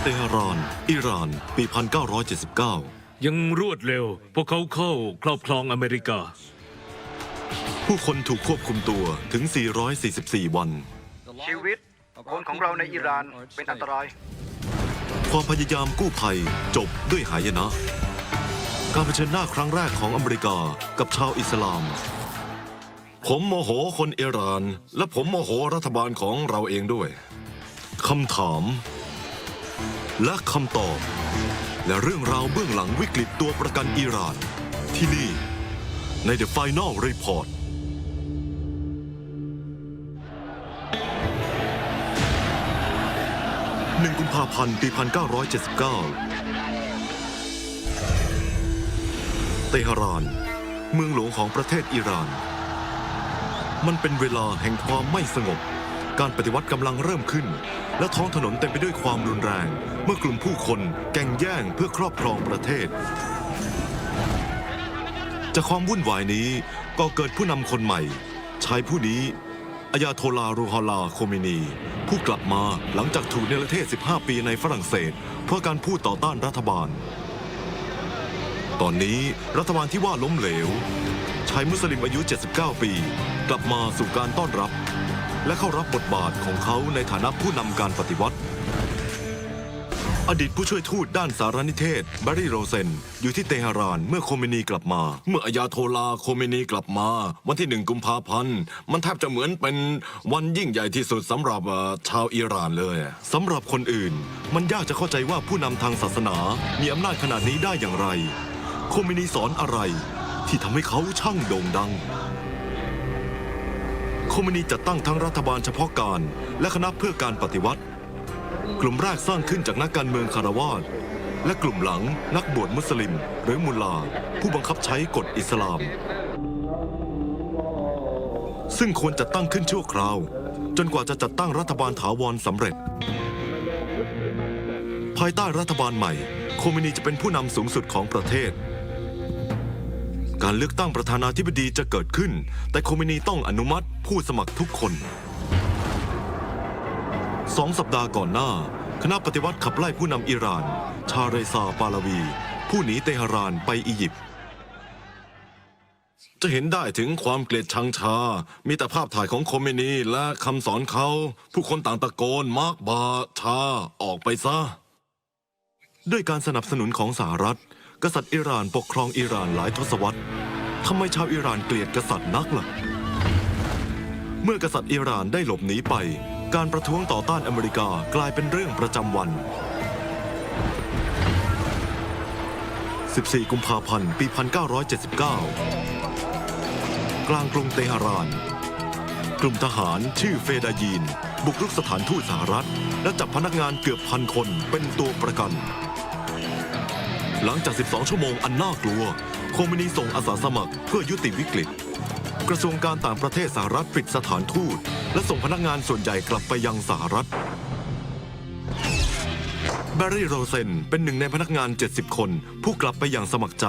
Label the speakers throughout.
Speaker 1: ตหะราน อิหร่าน ปี 1979
Speaker 2: ยังรวดเร็วพวกเขาเข้าครอบครองอเมริกา
Speaker 1: ผู้คนถูกควบคุมตัวถึง 444 วัน
Speaker 3: ชีวิตคนของเราในอิหร่านเป็นอันตราย
Speaker 1: ความพยายามกู้ภัยจบด้วยหายนะ การเผชิญหน้าครั้งแรกของอเมริกากับชาวอิสลาม ผมโมโหคนอิหร่าน และผมโมโหรัฐบาลของเราเองด้วยคำถาม และคำตอบ และเรื่องราวเบื้องหลังวิกฤตตัวประกันอิหร่าน ที่นี่ใน The Final Report 1 กุมภาพันธ์ ปี 1979 เตหะราน เมืองหลวงของประเทศอิหร่าน มันเป็นเวลาแห่งความไม่สงบ การปฏิวัติกำลังเริ่มขึ้น และท้องถนนเต็มไปด้วยความรุนแรง เมื่อกลุ่มผู้คนแก่งแย่งเพื่อครอบครองประเทศ จากความวุ่นวายนี้ก็เกิดผู้นำคนใหม่ ชายผู้นี้อายาโทลา รูฮอลลา โคเมนี ผู้กลับมาหลังจากถูกเนรเทศ 15 ปีในฝรั่งเศส เพราะการพูดต่อต้านรัฐบาล ตอนนี้รัฐบาลที่ว่าล้มเหลว ชายมุสลิมอายุ 79 ปี กลับมาสู่การต้อนรับ และเข้ารับบทบาทของเขาในฐานะผู้นำการปฏิวัติ อดีตผู้ช่วยทูตด้านสารนิเทศแบร์รี่โรเซนอยู่ที่เตหะรานเมื่อโคเมนีกลับมา เมื่ออายาโทลา โคเมนีกลับมา วันที่ 1 กุมภาพันธ์ มันแทบจะเหมือนเป็นวันยิ่งใหญ่ที่สุดสำหรับชาวอิหร่านเลยสำหรับคนอื่นมันยากจะเข้าใจว่าผู้นำทางศาสนามีอำนาจขนาดนี้ได้อย่างไร โคเมนีสอนอะไรที่ทำให้เขาช่างโด่งดัง โคเมนีจัดตั้งทั้งรัฐบาลเฉพาะการและคณะเพื่อการปฏิวัติ กลุ่มแรกสร้างขึ้นจากนักการเมืองคารวาสและกลุ่มหลังนักบวชมุสลิมหรือมุลลาผู้บังคับใช้กฎอิสลาม ซึ่งควรจัดตั้งขึ้นชั่วคราวจนกว่าจะจัดตั้งรัฐบาลถาวรสำเร็จ ภายใต้รัฐบาลใหม่โคเมนีจะเป็นผู้นำสูงสุดของประเทศ การเลือกตั้งประธานาธิบดีจะเกิดขึ้นแต่โคเมนีต้องอนุมัติผู้สมัครทุกคน2 สัปดาห์ก่อนหน้าคณะปฏิวัติขับไล่ผู้นำอิหร่านชาเรซา ปาลาวี ผู้หนีเตหะรานไปอียิปต์จะเห็นได้ถึงความเกลียดชังชา มีแต่ภาพถ่ายของโคเมนีและคำสอนเขาผู้คนต่างตะโกนมาร์กบาชาออกไปซะด้วยการสนับสนุนของสหรัฐกษัตริย์อิหร่านปกครองอิหร่านหลายทศวรรษทำไมชาวอิหร่านเกลียดกษัตริย์นักล่ะเมื่อกษัตริย์อิหร่านได้หลบหนีไปการประท้วงต่อต้านอเมริกากลายเป็นเรื่องประจำวัน 14 กุมภาพันธ์ ปี 1979 กลางกรุงเตหะราน กลุ่มทหารชื่อเฟดายีนบุกรุกสถานทูตสหรัฐและจับพนักงานเกือบ1,000 คนเป็นตัวประกัน หลังจาก 12 ชั่วโมงอันน่ากลัวโคเมนีส่งอาสาสมัครเพื่อยุติวิกฤตกระทรวงการต่างประเทศสหรัฐปิดสถานทูตและส่งพนักงานส่วนใหญ่กลับไปยังสหรัฐแบร์รี่โรเซนเป็นหนึ่งในพนักงาน 70 คนผู้กลับไปอย่างสมัครใจ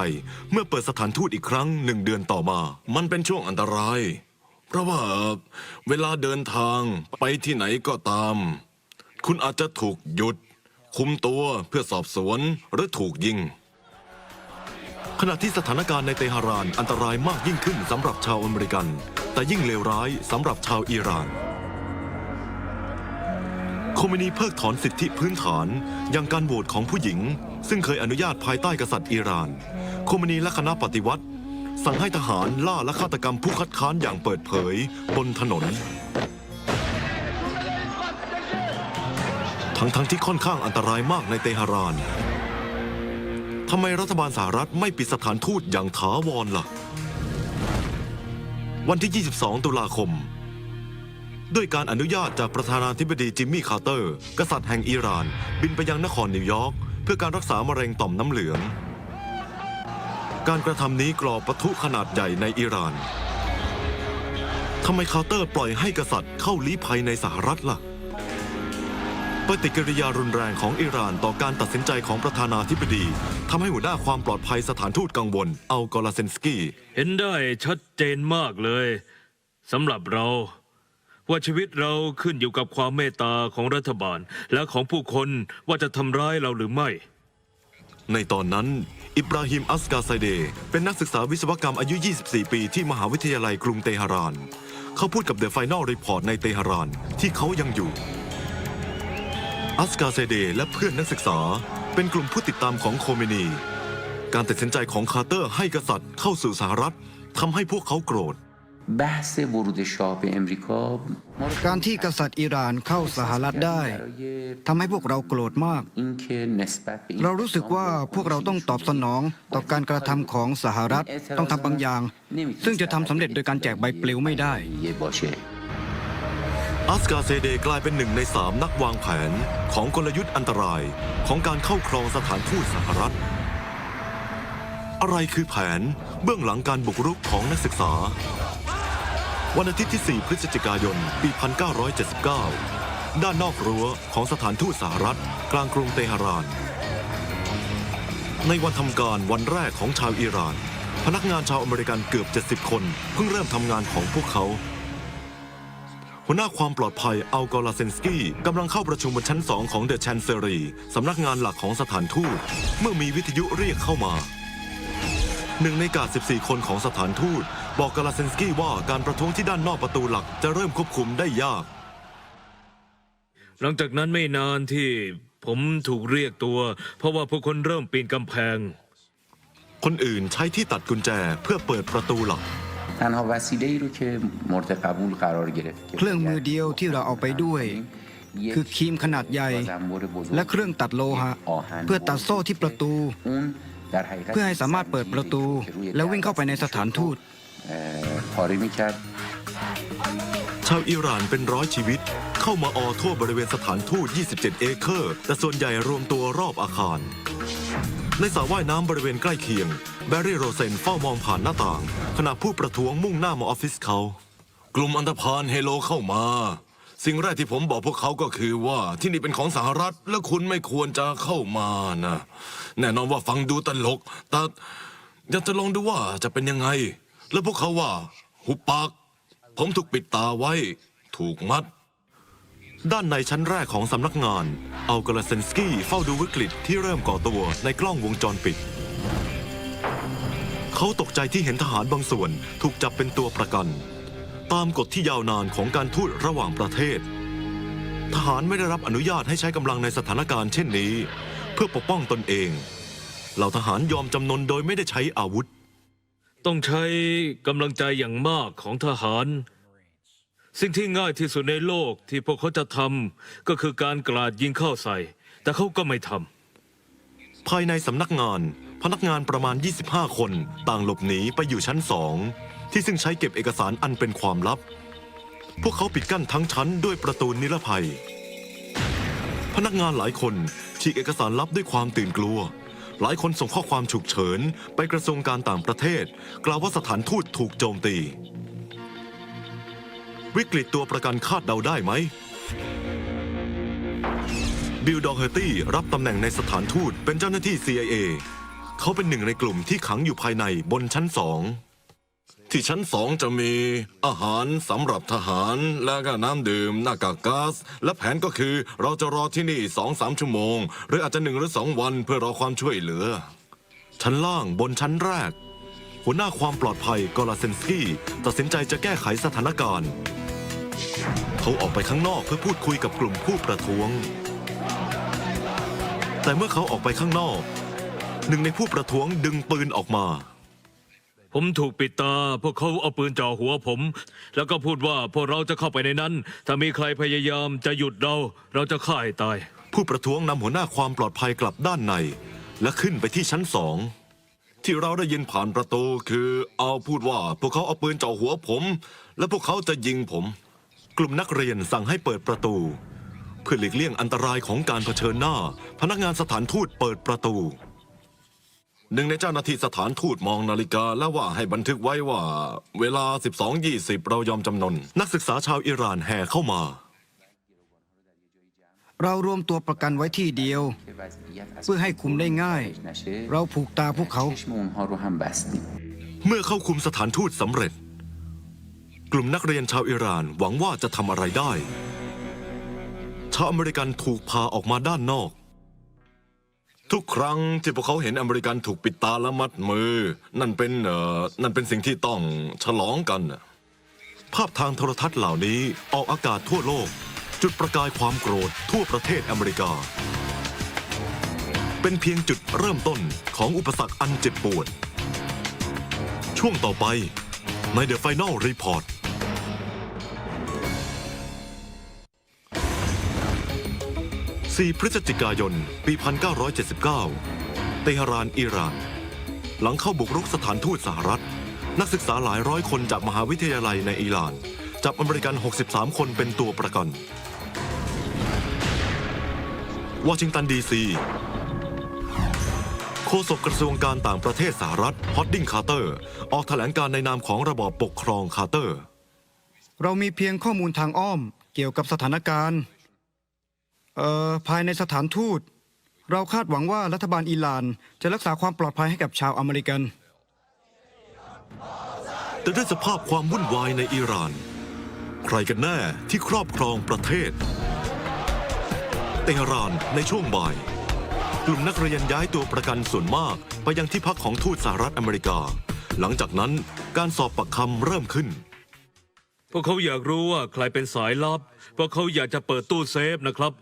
Speaker 1: เมื่อเปิดสถานทูตอีกครั้ง1 เดือนต่อมามันเป็นช่วงอันตรายเพราะว่าเวลาเดินทางไปที่ไหนก็ตามคุณอาจจะถูกหยุดคุมตัวเพื่อสอบสวนหรือถูกยิงขณะที่สถานการณ์ในเตหะรานอันตรายมากยิ่งขึ้นสำหรับชาวอเมริกันแต่ยิ่งเลวร้ายสำหรับชาวอิหร่านโคเมนีเพิกถอนสิทธิพื้นฐานอย่างการโหวตของผู้หญิงซึ่งเคยอนุญาตภายใต้กษัตริย์อิหร่านโคเมนีและคณะปฏิวัติสั่งให้ทหารล่าและฆาตกรรมผู้คัดค้านอย่างเปิดเผยบนถนนทั้งที่ค่อนข้างอันตรายมากในเตหะรานทำไมรัฐบาลสหรัฐไม่ปิดสถานทูตอย่างถาวรล่ะวันที่ 22 ตุลาคมด้วยการอนุญาตจากประธานาธิบดีจิมมี่คาร์เตอร์กษัตริย์แห่งอิหร่านบินไปยังนครนิวยอร์กเพื่อการรักษามะเร็งต่อมน้ำเหลืองการกระทำนี้ก่อปะทุขนาดใหญ่ในอิหร่านทำไมคาร์เตอร์ปล่อยให้กษัตริย์เข้าลี้ภัยในสหรัฐล่ะปฏิกิริยารุนแรงของอิหร่านต่อการตัดสินใจของประธานาธิบดีทำให้หัวหน้าความปลอดภัยสถานทูตกังวลอัลกอลาเซนสกี้
Speaker 2: เห็นได้ชัดเจนมากเลยสำหรับเรา ว่าชีวิตเราขึ้นอยู่กับความเมตตาของรัฐบาล และของผู้คนว่าจะทำร้ายเราหรือไม่
Speaker 1: ในตอนนั้น อิบราฮิม อัสกาไซเดย์เป็นนักศึกษาวิศวกรรมอายุ 24 ปีที่มหาวิทยาลัยกรุงเตหะราน เขาพูดกับ The Final Report ในเตหะรานที่เขายังอยู่ อัสกาไซเดย์และเพื่อนนักศึกษาเป็นกลุ่มผู้ติดตามของโคเมนี การตัดสินใจของคาร์เตอร์ให้กษัตริย์เข้าสู่สหรัฐทำให้พวกเขาโกรธ
Speaker 4: بحث ورود شاه به امریکا
Speaker 5: การที่กษัตริย์อิหร่านเข้าสหรัฐได้ทำให้พวกเราโกรธมาก
Speaker 4: اینکه نسبت به این
Speaker 5: เรารู้สึกว่าพวกเราต้องตอบสนองต่อการกระทำของสหรัฐต้องทำบางอย่าง ซึ่งจะทำสำเร็จโดยการแจกใบปลิวไม่ได้
Speaker 4: باشه
Speaker 1: อัสกาเซเดย์กลายเป็นหนึ่งใน3นักวางแผนของกลยุทธ์อันตรายของการเข้าครองสถานทูตสหรัฐ อะไรคือแผนเบื้องหลังการบุกรุกของนักศึกษา วันอาทิตย์ที่ 4 พฤศจิกายน ปี 1979 ด้านนอกรั้วของสถานทูตสหรัฐกลางกรุงเตหะราน ในวันทำการวันแรกของชาวอิหร่าน พนักงานชาวอเมริกันเกือบ 70 คนเพิ่งเริ่มทำงานของพวกเขา หัวหน้าความปลอดภัยอัลกอลาเซนสกี้กำลังเข้าประชุมบนชั้น 2 ของเดอะแชนเซอรีสำนักงานหลักของสถานทูตเมื่อมีวิทยุเรียกเข้ามาหนึ่งในกาด14 คนของสถานทูตบอกกาลาเซนสกี้ว่าการประท้วงที่ด้านนอกประตูหลักจะเริ่มควบคุมได้ยาก
Speaker 2: หลังจากนั้นไม่นานที่ผมถูกเรียกตัว เพราะว่าผู้คนเริ่มปีนกำแพง
Speaker 1: คนอื่นใช้ที่ตัดกุญแจเพื่อเปิดประตูหลัก
Speaker 4: تنها وسیله‌ای رو که مورد قبول قرار گرفت
Speaker 5: เครื่องมือเดียวที่เราเอาไปด้วย คือครีมขนาดใหญ่ และเครื่องตัดโลหะ เพื่อตัดโซ่ที่ประตู
Speaker 4: اون در حقیقت
Speaker 5: เพื่อให้สามารถเปิดประตู และวิ่งเข้าไปในสถานทูต
Speaker 4: پاره می‌کرد
Speaker 1: ชาวอิหร่านเป็นร้อยชีวิตเข้ามาทั่วบริเวณสถานทูต 27 เอเคอร์ แต่ส่วนใหญ่รวมตัวรอบอาคาร ในสระว่ายน้ำบริเวณใกล้เคียง แบร์รี่โรเซนเฝ้ามองผ่านหน้าต่าง ขณะผู้ประท้วงมุ่งหน้ามาออฟฟิศเขา กลุ่มอันธพาลเฮโลเข้ามา สิ่งแรกที่ผมบอกพวกเขาก็คือว่าที่นี่เป็นของสหรัฐและคุณไม่ควรจะเข้ามานะแน่นอนว่าฟังดูตลกแต่อยากจะลองดูว่าจะเป็นยังไง แล้วพวกเขาว่าหุบปาก ผมถูกปิดตาไว้ ถูกมัด ด้านในชั้นแรกของสำนักงานอัลกอลาเซนสกี้เฝ้าดูวิกฤตที่เริ่มก่อตัวในกล้องวงจรปิด เขาตกใจที่เห็นทหารบางส่วนถูกจับเป็นตัวประกัน ตามกฎที่ยาวนานของการทูตระหว่างประเทศ ทหารไม่ได้รับอนุญาตให้ใช้กำลังในสถานการณ์เช่นนี้ เพื่อปกป้องตนเองเหล่าทหารยอมจำนนโดยไม่ได้ใช้อาวุธ
Speaker 2: ต้องใช้กำลังใจอย่างมากของทหาร สิ่งที่ง่ายที่สุดในโลกที่พวกเขาจะทำก็คือการกราดยิงเข้าใส่ แต่เขาก็ไม่ทำ
Speaker 1: ภายในสำนักงานพนักงานประมาณ 25 คนต่างหลบหนีไปอยู่ชั้น 2 ที่ซึ่งใช้เก็บเอกสารอันเป็นความลับ พวกเขาปิดกั้นทั้งชั้นด้วยประตูนิรภัย พนักงานหลายคนฉีกเอกสารลับด้วยความตื่นกลัว หลายคนส่งข้อความฉุกเฉินไปกระทรวงการต่างประเทศ กล่าวว่าสถานทูตถูกโจมตี วิกฤตตัวประกันคาดเดาได้ไหม บิล ดอเฮอร์ตี้รับตำแหน่งในสถานทูตเป็นเจ้าหน้าที่ CIA เขาเป็นหนึ่งในกลุ่มที่ขังอยู่ภายในบนชั้น 2 ที่ชั้น 2 จะมีอาหารสำหรับทหารและก็น้ำดื่มหน้ากากก๊าซและแผนก็คือเราจะรอที่นี่ 2-3 ชั่วโมง หรืออาจจะ1 หรือ 2 วันเพื่อรอความช่วยเหลือ ชั้นล่างบนชั้นแรก หัวหน้าความปลอดภัยกอลาเซนสกี้ตัดสินใจจะแก้ไขสถานการณ์เขาออกไปข้างนอกเพื่อพูดคุยกับกลุ่มผู้ประท้วง แต่เมื่อเขาออกไปข้างนอกหนึ่งในผู้ประท้วงดึงปืนออกมา
Speaker 2: ผมถูกปิดตาพวกเขาเอาปืนจ่อหัวผม แล้วก็พูดว่าพวกเราจะเข้าไปในนั้น ถ้ามีใครพยายามจะหยุดเราจะฆ่าให้ตาย
Speaker 1: ผู้ประท้วงนำหัวหน้าความปลอดภัยกลับด้านในและขึ้นไปที่ชั้น 2 ที่เราได้ยินผ่านประตูคือเอาพูดว่าพวกเขาเอาปืนจ่อหัวผม และพวกเขาจะยิงผม กลุ่มนักเรียนสั่งให้เปิดประตูเพื่อหลีกเลี่ยงอันตรายของการเผชิญหน้าพนักงานสถานทูตเปิดประตูหนึ่งในเจ้าหน้าที่สถานทูตมองนาฬิกาและว่าให้บันทึกไว้ว่าเวลา 12:20 เรายอมจำนนนักศึกษาชาวอิหร่านแห่เข้ามา
Speaker 5: เรารวมตัวประกันไว้ที่เดียว เพื่อให้คุมได้ง่าย เราผูกตาพวกเขา
Speaker 4: چشم اونها رو هم بستیم
Speaker 1: เมื่อเข้าคุมสถานทูตสำเร็จ กลุ่มนักเรียนชาวอิหร่านหวังว่าจะทำอะไรได้ ชาวอเมริกันถูกพาออกมาด้านนอก ทุกครั้งที่พวกเขาเห็นอเมริกันถูกปิดตาและมัดมือ นั่นเป็นสิ่งที่ต้องฉลองกัน ภาพทางโทรทัศน์เหล่านี้ออกอากาศทั่วโลก จุดประกายความโกรธทั่วประเทศอเมริกา เป็นเพียงจุดเริ่มต้นของอุปสรรคอันเจ็บปวด ช่วงต่อไปใน The Final Report 4 พฤศจิกายน ปี 1979 เตหะราน อิหร่าน หลังเข้าบุกรุกสถานทูตสหรัฐ นักศึกษาหลายร้อยคนจากมหาวิทยาลัยในอิหร่าน จับอเมริกัน 63 คนเป็นตัวประกัน วอชิงตันดีซีโฆษกกระทรวงการต่างประเทศสหรัฐฮอดดิ้งคาร์เตอร์ออกแถลงการในนามของระบอบปกครองคาร์เตอร์
Speaker 5: เรามีเพียงข้อมูลทางอ้อมเกี่ยวกับสถานการณ์ภายในสถานทูต เราคาดหวังว่ารัฐบาลอิหร่านจะรักษาความปลอดภัยให้กับชาวอเมริกัน
Speaker 1: แต่ด้วยสภาพความวุ่นวายในอิหร่าน ใครกันแน่ที่ครอบครองประเทศ เตหะรานในช่วงบ่าย กลุ่มนักเรียนย้ายตัวประกันส่วนมากไปยังที่พักของทูตสหรัฐอเมริกา หลังจากนั้นการสอบปากคำเริ่มขึ้น
Speaker 2: พวกเขาอยากรู้ว่าใครเป็นสายลับพวกเขาอยากจะเปิดตู้เซฟนะครับ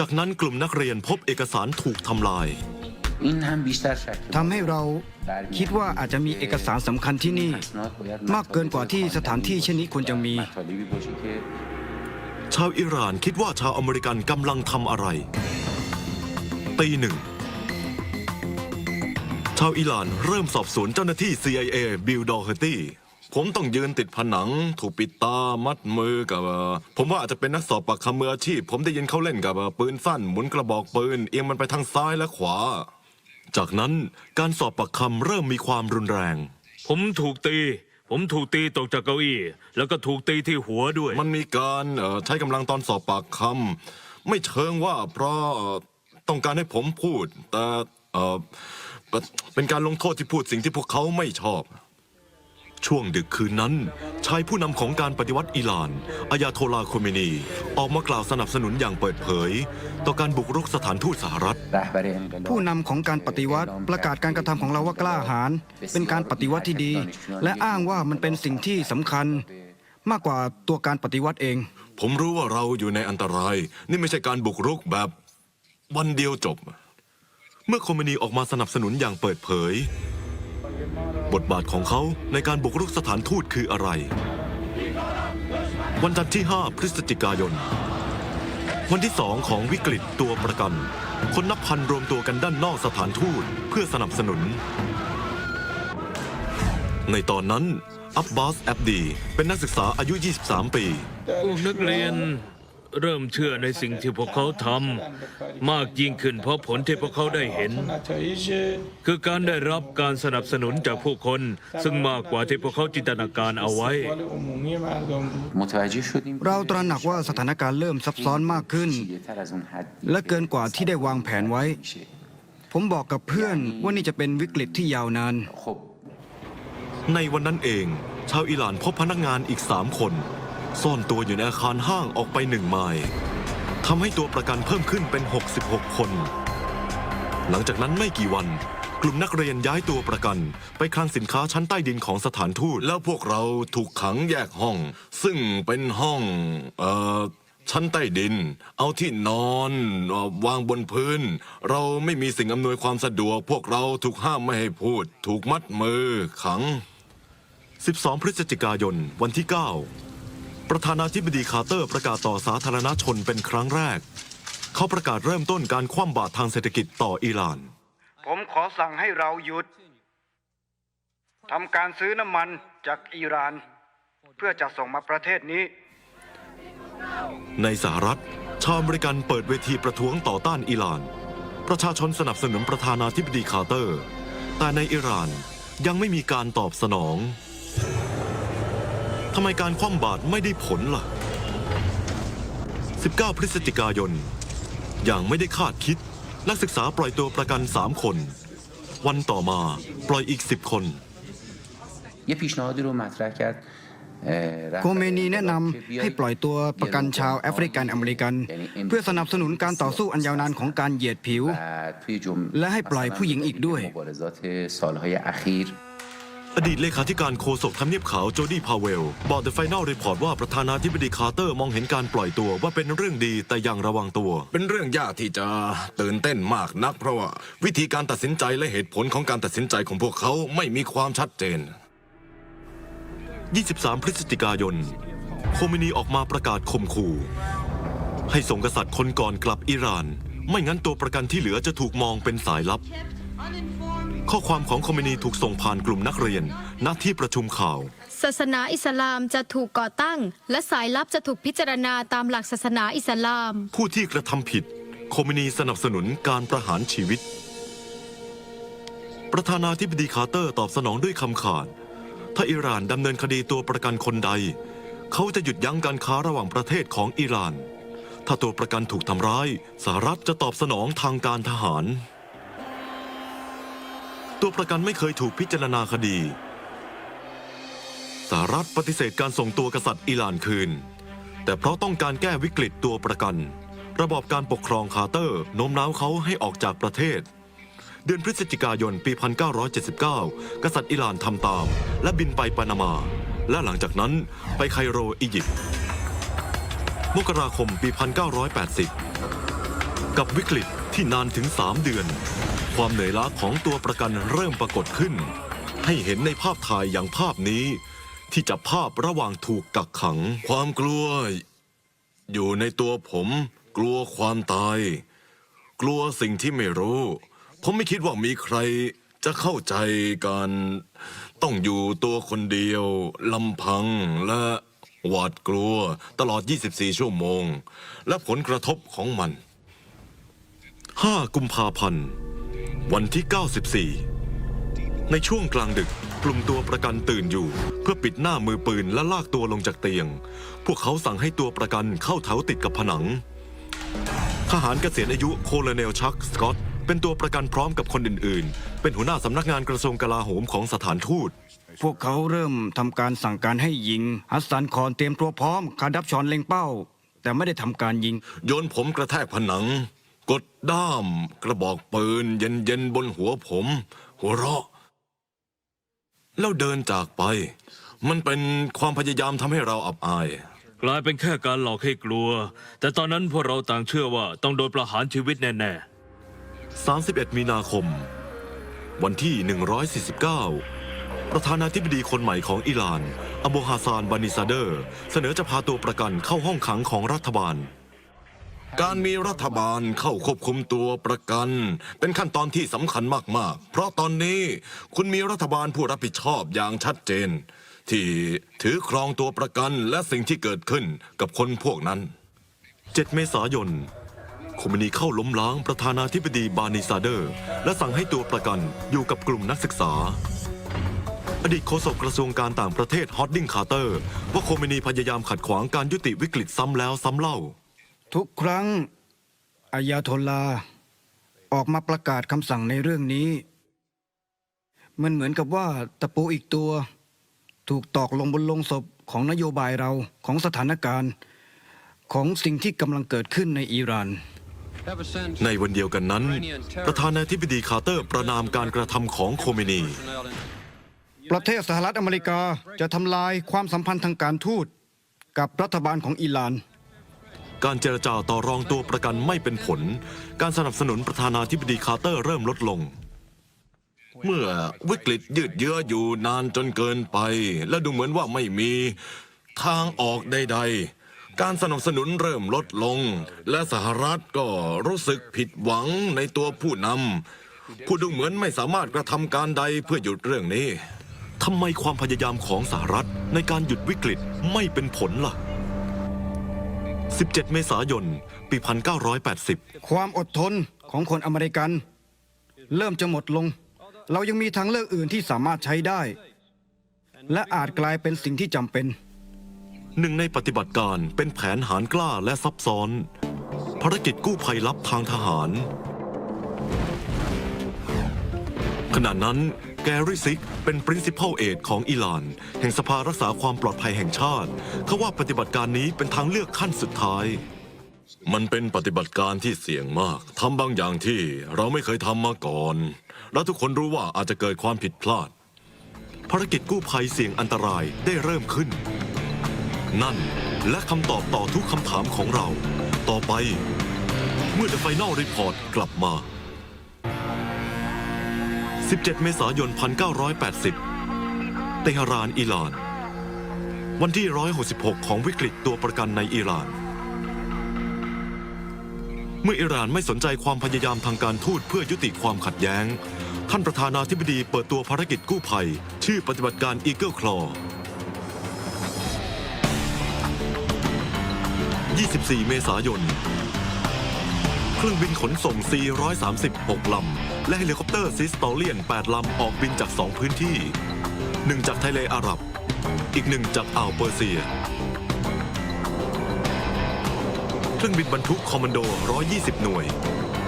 Speaker 1: จากนั้นกลุ่มนักเรียนพบเอกสารถูกทำลาย
Speaker 5: ทำให้เราคิดว่าอาจจะมีเอกสารสำคัญที่นี่ มากเกินกว่าที่สถานที่เช่นนี้ควรจะมี
Speaker 1: ชาวอิหร่านคิดว่าชาวอเมริกันกำลังทำอะไรตีหนึ่ง ชาวอิหร่านเริ่มสอบสวนเจ้าหน้าที่ CIA บิล ดอเฮอร์ตี้ ผมต้องยืนติดผนัง ถูกปิดตามัดมือกับผมว่าอาจจะเป็นนักสอบปากคำมืออาชีพ ผมได้ยินเขาเล่นกับปืนสั้นหมุนกระบอกปืนเอียงมันไปทางซ้ายและขวา จากนั้นการสอบปากคำเริ่มมีความรุนแรง
Speaker 2: ผมถูกตีตกจากเก้าอี้แล้วก็ถูกตีที่หัวด้วย
Speaker 1: มันมีการใช้กำลังตอนสอบปากคำไม่เชิงว่าเพราะต้องการให้ผมพูด แต่เป็นการลงโทษที่พูดสิ่งที่พวกเขาไม่ชอบ ช่วงดึกคืนนั้นชายผู้นำของการปฏิวัติอิหร่านอายาโทลาห์ โคเมนีออกมากล่าวสนับสนุนอย่างเปิดเผย ต่อการบุกรุกสถานทูตสหรัฐ
Speaker 5: ผู้นำของการปฏิวัติประกาศการกระทำของเราว่ากล้าหาญเป็นการปฏิวัติที่ดี และอ้างว่ามันเป็นสิ่งที่สำคัญมากกว่าตัวการปฏิวัติเอง
Speaker 1: ผมรู้ว่าเราอยู่ในอันตราย นี่ไม่ใช่การบุกรุกแบบวันเดียวจบ เมื่อโคเมนีออกมาสนับสนุนอย่างเปิดเผย บทบาทของเขาในการบุกรุกสถานทูตคืออะไร วันจันทร์ที่ 5 พฤศจิกายน วันที่ 2 ของวิกฤตตัวประกัน คนนับพันรวมตัวกันด้านนอกสถานทูตเพื่อสนับสนุน ในตอนนั้นอับบาส แอบดีเป็นนักศึกษาอายุ 23 ปี
Speaker 2: พวกนักเรียนเริ่มเชื่อในสิ่งที่พวกเขาทำมากยิ่งขึ้นเพราะผลที่พวกเขาได้เห็น คือการได้รับการสนับสนุนจากผู้คน ซึ่งมากกว่าที่พวกเขาจินตนาการเอาไว้
Speaker 5: เราตระหนักว่าสถานการณ์เริ่มซับซ้อนมากขึ้น และเกินกว่าที่ได้วางแผนไว้ ผมบอกกับเพื่อนว่านี่จะเป็นวิกฤตที่ยาวนาน
Speaker 1: ในวันนั้นเอง ชาวอิหร่านพบพนักงานอีก 3 คนซ่อนตัวอยู่ในอาคารห้างออกไป1 ไมล์ทำให้ตัวประกันเพิ่มขึ้นเป็น 66 คน หลังจากนั้นไม่กี่วัน กลุ่มนักเรียนย้ายตัวประกันไปคลังสินค้าชั้นใต้ดินของสถานทูตแล้วพวกเราถูกขังแยกห้อง ซึ่งเป็นห้องชั้นใต้ดิน เอาที่นอนวางบนพื้น เราไม่มีสิ่งอำนวยความสะดวกพวกเราถูกห้ามไม่ให้พูด ถูกมัดมือขัง 12 พฤศจิกายนวันที่ 9 ประธานาธิบดีคาร์เตอร์ประกาศต่อสาธารณชนเป็นครั้งแรก เขาประกาศเริ่มต้นการคว่ำบาตรทางเศรษฐกิจต่ออิหร่าน
Speaker 3: ผมขอสั่งให้เราหยุดทำการซื้อน้ำมันจากอิหร่าน เพื่อจะส่งมาประเทศนี้
Speaker 1: ในสหรัฐชาวอเมริกันเปิดเวทีประท้วงต่อต้านอิหร่าน ประชาชนสนับสนุนประธานาธิบดีคาร์เตอร์ แต่ในอิหร่านยังไม่มีการตอบสนองทำไมการคว่ำบาตรไม่ได้ผลล่ะ 19 พฤศจิกายน อย่างไม่ได้คาดคิดนักศึกษาปล่อยตัวประกัน 3 คน วันต่อมาปล่อยอีก 10 คน
Speaker 5: โคเมนีแนะนำให้ปล่อยตัวประกันชาวแอฟริกันอเมริกัน เพื่อสนับสนุนการต่อสู้อันยาวนานของการเหยียดผิว และให้ปล่อยผู้หญิงอีกด้วย
Speaker 1: อดีตเลขาธิการโฆษกทำเนียบขาวโจดี้พาเวลบอก The Final Report ว่าประธานาธิบดีคาร์เตอร์มองเห็นการปล่อยตัวว่าเป็นเรื่องดีแต่ยังระวังตัว
Speaker 6: เป็นเรื่องยากที่จะตื่นเต้นมากนักเพราะว่าวิธีการตัดสินใจและเหตุผลของการตัดสินใจของพวกเขาไม่มีความชัดเจน
Speaker 1: 23 พฤศจิกายน โคเมนีออกมาประกาศข่มขู่ให้ส่งกษัตริย์คนก่อนกลับอิหร่าน ไม่งั้นตัวประกันที่เหลือจะถูกมองเป็นสายลับ ข้อความของโคเมนีถูกส่งผ่านกลุ่มนักเรียนณที่ประชุมข่าว
Speaker 7: ศาสนาอิสลามจะถูกก่อตั้ง และสายลับจะถูกพิจารณาตามหลักศาสนาอิสลาม
Speaker 1: ผู้ที่กระทำผิดโคเมนีสนับสนุนการประหารชีวิต ประธานาธิบดีคาร์เตอร์ตอบสนองด้วยคำขาด ถ้าอิหร่านดำเนินคดีตัวประกันคนใด เขาจะหยุดยั้งการค้าระหว่างประเทศของอิหร่าน ถ้าตัวประกันถูกทำร้ายสหรัฐจะตอบสนองทางการทหาร ตัวประกันไม่เคยถูกพิจารณาคดีสหรัฐปฏิเสธการส่งตัวกษัตริย์อิหร่านคืน แต่เพราะต้องการแก้วิกฤตตัวประกัน ระบอบการปกครองคาร์เตอร์โน้มน้าวเขาให้ออกจากประเทศ เดือนพฤศจิกายนปี 1979 กษัตริย์อิหร่านทำตาม และบินไปปานามา และหลังจากนั้นไปไคโรอียิปต์มกราคมปี 1980 กับวิกฤตที่นานถึง 3 เดือน ความเหนื่อยล้าของตัวประกันเริ่มปรากฏขึ้น ให้เห็นในภาพถ่ายอย่างภาพนี้ ที่จับภาพระหว่างถูกกักขัง
Speaker 6: ความกลัว อยู่ในตัวผม กลัวความตาย กลัวสิ่งที่ไม่รู้ ผมไม่คิดว่ามีใครจะเข้าใจการต้องอยู่ตัวคนเดียวลำพังและหวาดกลัวตลอด 24 ชั่วโมง และผลกระทบของมัน
Speaker 1: 5 กุมภาพันธ์ วันที่ 94 ในช่วงกลางดึกกลุ่มตัวประกันตื่นอยู่เพื่อปิดหน้ามือปืนและลากตัวลงจากเตียง พวกเขาสั่งให้ตัวประกันเข้าแถวติดกับผนัง ทหารเกษียณอายุโคโลเนลชักสกอตเป็นตัวประกันพร้อมกับคนอื่นๆ เป็นหัวหน้าสำนักงานกระทรวงกลาโหมของสถานทูต
Speaker 5: พวกเขาเริ่มทำการสั่งการให้ยิง ฮัสซันคอนเตรียมตัวพร้อมคาดับชอนเล็งเป้า แต่ไม่ได้ทำการยิง
Speaker 6: โยนผมกระแทกผนัง กดด้ามกระบอกปืนเย็นๆบนหัวผม หัวเราะ แล้วเดินจากไป มันเป็นความพยายามทำให้เราอับอาย
Speaker 2: กลายเป็นแค่การหลอกให้กลัว แต่ตอนนั้นพวกเราต่างเชื่อว่าต้องโดนประหารชีวิตแน่ๆ
Speaker 1: 31 มีนาคม วันที่ 149 ประธานาธิบดีคนใหม่ของอิหร่าน อโบฮาซาน บานิซาเดอร์ เสนอจะพาตัวประกันเข้าห้องขังของรัฐบาล
Speaker 6: การมีรัฐบาลเข้าควบคุมตัวประกัน เป็นขั้นตอนที่สำคัญมากๆ เพราะตอนนี้คุณมีรัฐบาลผู้รับผิดชอบอย่างชัดเจน ที่ถือครองตัวประกันและสิ่งที่เกิดขึ้นกับคนพวกนั้น
Speaker 1: 7 เมษายน โคเมนีเข้าล้มล้างประธานาธิบดีบานิซาเดอร์ และสั่งให้ตัวประกันอยู่กับกลุ่มนักศึกษา อดีตโฆษกกระทรวงการต่างประเทศฮอดดิ้งคาร์เตอร์ว่าโคเมนีพยายามขัดขวางการยุติวิกฤตซ้ำแล้วซ้ำเล่า
Speaker 5: ทุกครั้งอายาโทลลาห์ออกมาประกาศคำสั่งในเรื่องนี้ มันเหมือนกับว่าตะปูอีกตัวถูกตอกลงบนโลงศพของนโยบายเราของสถานการณ์ของสิ่งที่กำลังเกิดขึ้นในอิหร่าน
Speaker 1: ในวันเดียวกันนั้น ประธานาธิบดีคาร์เตอร์ประนามการกระทำของโคเมนี
Speaker 5: ประเทศสหรัฐอเมริกาจะทำลายความสัมพันธ์ทางการทูตกับรัฐบาลของอิหร่าน
Speaker 1: การเจรจาต่อรองตัวประกันไม่เป็นผล การสนับสนุนประธานาธิบดีคาร์เตอร์เริ่มลดลง
Speaker 6: เมื่อวิกฤตยืดเยื้ออยู่นานจนเกินไป และดูเหมือนว่าไม่มีทางออกใดๆ การสนับสนุนเริ่มลดลง และสหรัฐก็รู้สึกผิดหวังในตัวผู้นำผู้ดูเหมือนไม่สามารถกระทำการใดเพื่อหยุดเรื่องนี้
Speaker 1: ทำไมความพยายามของสหรัฐในการหยุดวิกฤตไม่เป็นผลล่ะ 17 เมษายน ปี 1980
Speaker 5: ความอดทนของคนอเมริกัน เริ่มจะหมดลง เรายังมีทางเลือกอื่นที่สามารถใช้ได้ และอาจกลายเป็นสิ่งที่จำเป็น
Speaker 1: หนึ่งในปฏิบัติการเป็นแผนหารกล้าและซับซ้อน ภารกิจกู้ภัยลับทางทหาร ขณะนั้นแกรี่ซิกเป็น Principal Aide ของอิหร่านแห่งสภารักษาความปลอดภัยแห่งชาติเขาว่าปฏิบัติการนี้เป็นทางเลือกขั้นสุดท้าย
Speaker 6: มันเป็นปฏิบัติการที่เสี่ยงมากทำบางอย่างที่เราไม่เคยทำมาก่อน และทุกคนรู้ว่าอาจจะเกิดความผิดพลาด
Speaker 1: ภารกิจกู้ภัยเสี่ยงอันตรายได้เริ่มขึ้น นั่นและคำตอบต่อทุกคำถามของเรา ต่อไปเมื่อ The Final Report กลับมา 17 เมษายน 1980 เตหะราน อิหร่าน วันที่ 166 ของวิกฤตตัวประกันในอิหร่าน เมื่ออิหร่านไม่สนใจความพยายามทางการทูตเพื่อยุติความขัดแย้ง ท่านประธานาธิบดีเปิดตัวภารกิจกู้ภัย ชื่อปฏิบัติการ Eagle Claw 24 เมษายน เครื่องบินขนส่ง 436 ลำ และเฮลิคอปเตอร์ซิสตอเลียน 8 ลำออกบินจาก 2 พื้นที่ 1 จากทะเลอาหรับ อีก 1 จากอ่าวเปอร์เซีย เครื่องบินบรรทุกคอมมานโด 120 หน่วย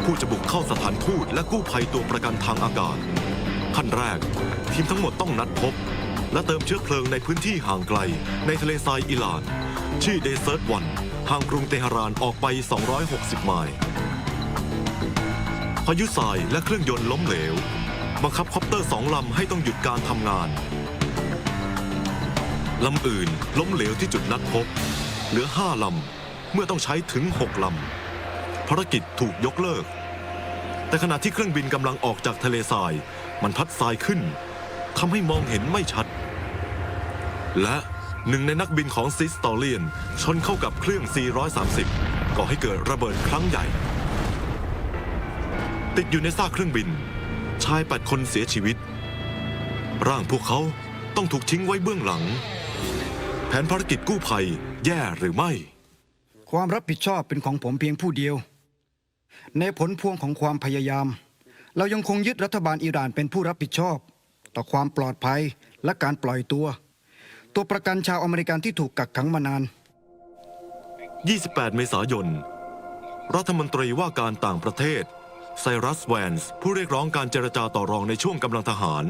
Speaker 1: ผู้จะบุกเข้าสถานทูตและกู้ภัยตัวประกันทางอากาศ ขั้นแรก ทีมทั้งหมดต้องนัดพบ และเติมเชื้อเพลิงในพื้นที่ห่างไกลในทะเลทรายอิหร่าน ชื่อเดเซิร์ตวันห่างกรุงเตหะรานออกไป 260 ไมล์ พายุทรายและเครื่องยนต์ล้มเหลว บังคับคอปเตอร์ 2 ลำให้ต้องหยุดการทำงาน ลำอื่นล้มเหลวที่จุดนัดพบ เหลือ 5 ลำ เมื่อต้องใช้ถึง 6 ลำ ภารกิจถูกยกเลิก แต่ขณะที่เครื่องบินกำลังออกจากทะเลทราย มันพัดทรายขึ้นทำให้มองเห็นไม่ชัด และหนึ่งในนักบินของซิสตอเลียนชนเข้ากับเครื่อง 430 ก่อให้เกิดระเบิดครั้งใหญ่ ติดอยู่ในซากเครื่องบิน ชาย 8 คนเสียชีวิต ร่างพวกเขาต้องถูกทิ้งไว้เบื้องหลัง แผนภารกิจกู้ภัยแย่หรือไม่
Speaker 5: ความรับผิดชอบเป็นของผมเพียงผู้เดียว ในผลพวงของความพยายาม เรายังคงยึดรัฐบาลอิหร่านเป็นผู้รับผิดชอบ ต่อความปลอดภัยและการปล่อยตัวประกันชาวอเมริกันที่ถูกกักขังมานาน
Speaker 1: 28 เมษายน รัฐมนตรีว่าการต่างประเทศไซรัสแวนส์ผู้เรียกร้องการเจรจาต่อรองในช่วงกำลังทหาร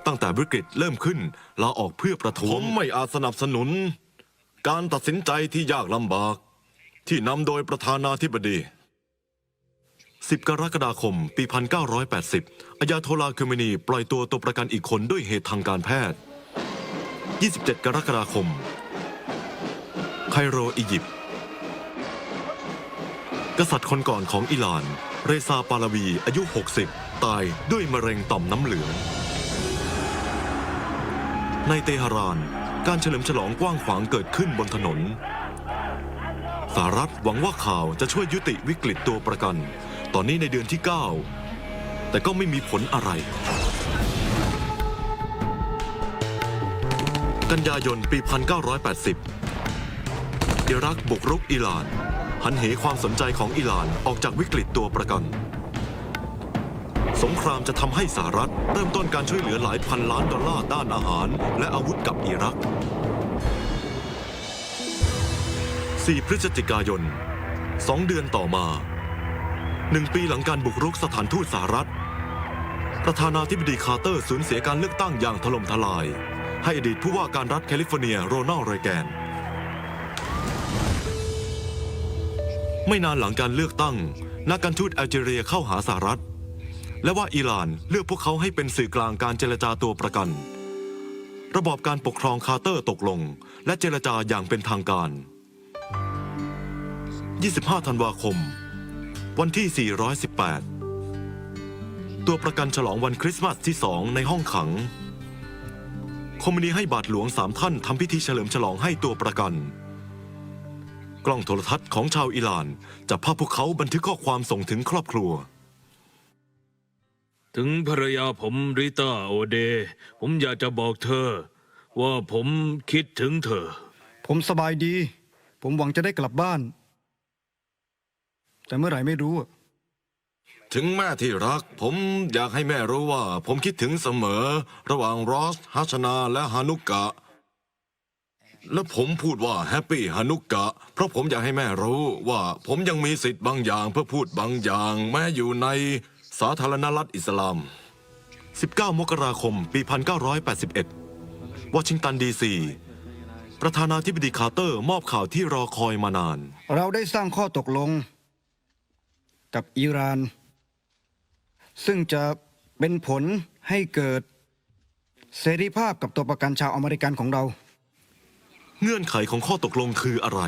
Speaker 1: ตั้งแต่วิกฤตเริ่มขึ้นลาออกเพื่อประท้
Speaker 6: ผ
Speaker 1: วง
Speaker 6: มไม่อาจสนับสนุน การตัดสินใจที่ยากลำบาก ที่นำโดยประธานาธิบดี
Speaker 1: 10 กรกฎาคม ปี 1980 อัยาโทลาห์ คอเมนีปล่อยตัวประกันอีกคนด้วยเหตุทางการแพทย์ 27 กรกฎาคม ไคโร อียิปต์ กษัตริย์คนก่อนของอิหร่าน เรซา ปาลาวี อายุ 60 ตายด้วยมะเร็งต่อมน้ำเหลือง ในเตหะราน การเฉลิมฉลองกว้างขวางเกิดขึ้นบนถนน สหรัฐหวังว่าข่าวจะช่วยยุติวิกฤตตัวประกัน ตอนนี้ในเดือนที่ 9 แต่ก็ไม่มีผลอะไร กันยายน ปี 1980 อิรักบุกรุกอิหร่าน หันเหความสนใจของอิหร่านออกจากวิกฤตตัวประกัน สงครามจะทำให้สหรัฐเริ่มต้นการช่วยเหลือหลายพันล้านดอลลาร์ด้านอาหารและอาวุธกับอิรัก 4 พฤศจิกายน 2 เดือนต่อมา 1 ปีหลังการบุกรุกสถานทูตสหรัฐ ประธานาธิบดีคาร์เตอร์สูญเสียการเลือกตั้งอย่างถล่มทลาย ให้อดีตผู้ว่าการรัฐแคลิฟอร์เนียโรนัลด์ เรแกน ไม่นานหลังการเลือกตั้ง นักการทูตแอลจีเรียเข้าหาสหรัฐ และว่าอิหร่านเลือกพวกเขาให้เป็นสื่อกลางการเจรจาตัวประกัน ระบอบการปกครองคาร์เตอร์ตกลงและเจรจาอย่างเป็นทางการ 25 ธันวาคม วันที่ 418 ตัวประกันฉลองวันคริสต์มาสที่ 2 ในห้องขัง คอมมิวนีให้บาทหลวง 3 ท่านทำพิธีเฉลิมฉลองให้ตัวประกัน กล้องโทรทัศน์ของชาวอิหร่านจับภาพพวกเขาบันทึกข้อความส่งถึงครอบครัว
Speaker 2: ถึงภรรยาผมริต้าโอเด ผมอยากจะบอกเธอ ว่าผมคิดถึงเธอ
Speaker 5: ผมสบายดี ผมหวังจะได้กลับบ้าน แต่เมื่อไหร่ไม่รู้
Speaker 6: ถึงแม่ที่รัก ผมอยากให้แม่รู้ว่าผมคิดถึงเสมอ ระหว่างรอส ฮัชนาและฮานุกกะ และผมพูดว่าแฮปปี้ฮานุกกะ เพราะผมอยากให้แม่รู้ว่าผมยังมีสิทธิ์บางอย่างเพื่อพูดบางอย่าง แม้อยู่ในสาธารณรัฐอิสลาม
Speaker 1: 19 มกราคม ปี 1981 วอชิงตันดีซี ประธานาธิบดีคาร์เตอร์มอบข่าวที่รอคอยมานาน
Speaker 5: เราได้สร้างข้อตกลงกับอิหร่าน ซึ่งจะเป็นผลให้เกิดเสรีภาพกับตัวประกันชาวอเมริกันของเรา
Speaker 1: เงื่อนไขของข้อตกลงคืออะไร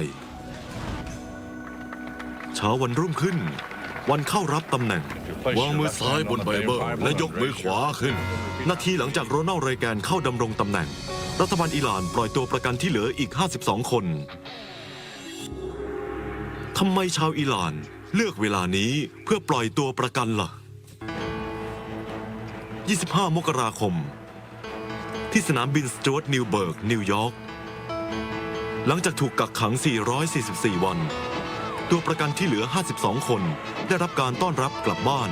Speaker 1: เช้าวันรุ่งขึ้น วันเข้ารับตำแหน่ง
Speaker 6: วางมือซ้ายบนไบเบิลและยกมือขวาขึ้น
Speaker 1: นาทีหลังจากโรนัลด์ เรแกนเข้าดำรงตำแหน่ง รัฐบาลอิหร่านปล่อยตัวประกันที่เหลืออีก 52 คน ทำไมชาวอิหร่านเลือกเวลานี้เพื่อปล่อยตัวประกันล่ะ 25 มกราคม ที่สนามบินสจ๊วตนิวเบิร์ก นิวยอร์ก หลังจากถูกกักขัง 444 วัน ตัวประกันที่เหลือ 52 คนได้รับการต้อนรับกลับบ้าน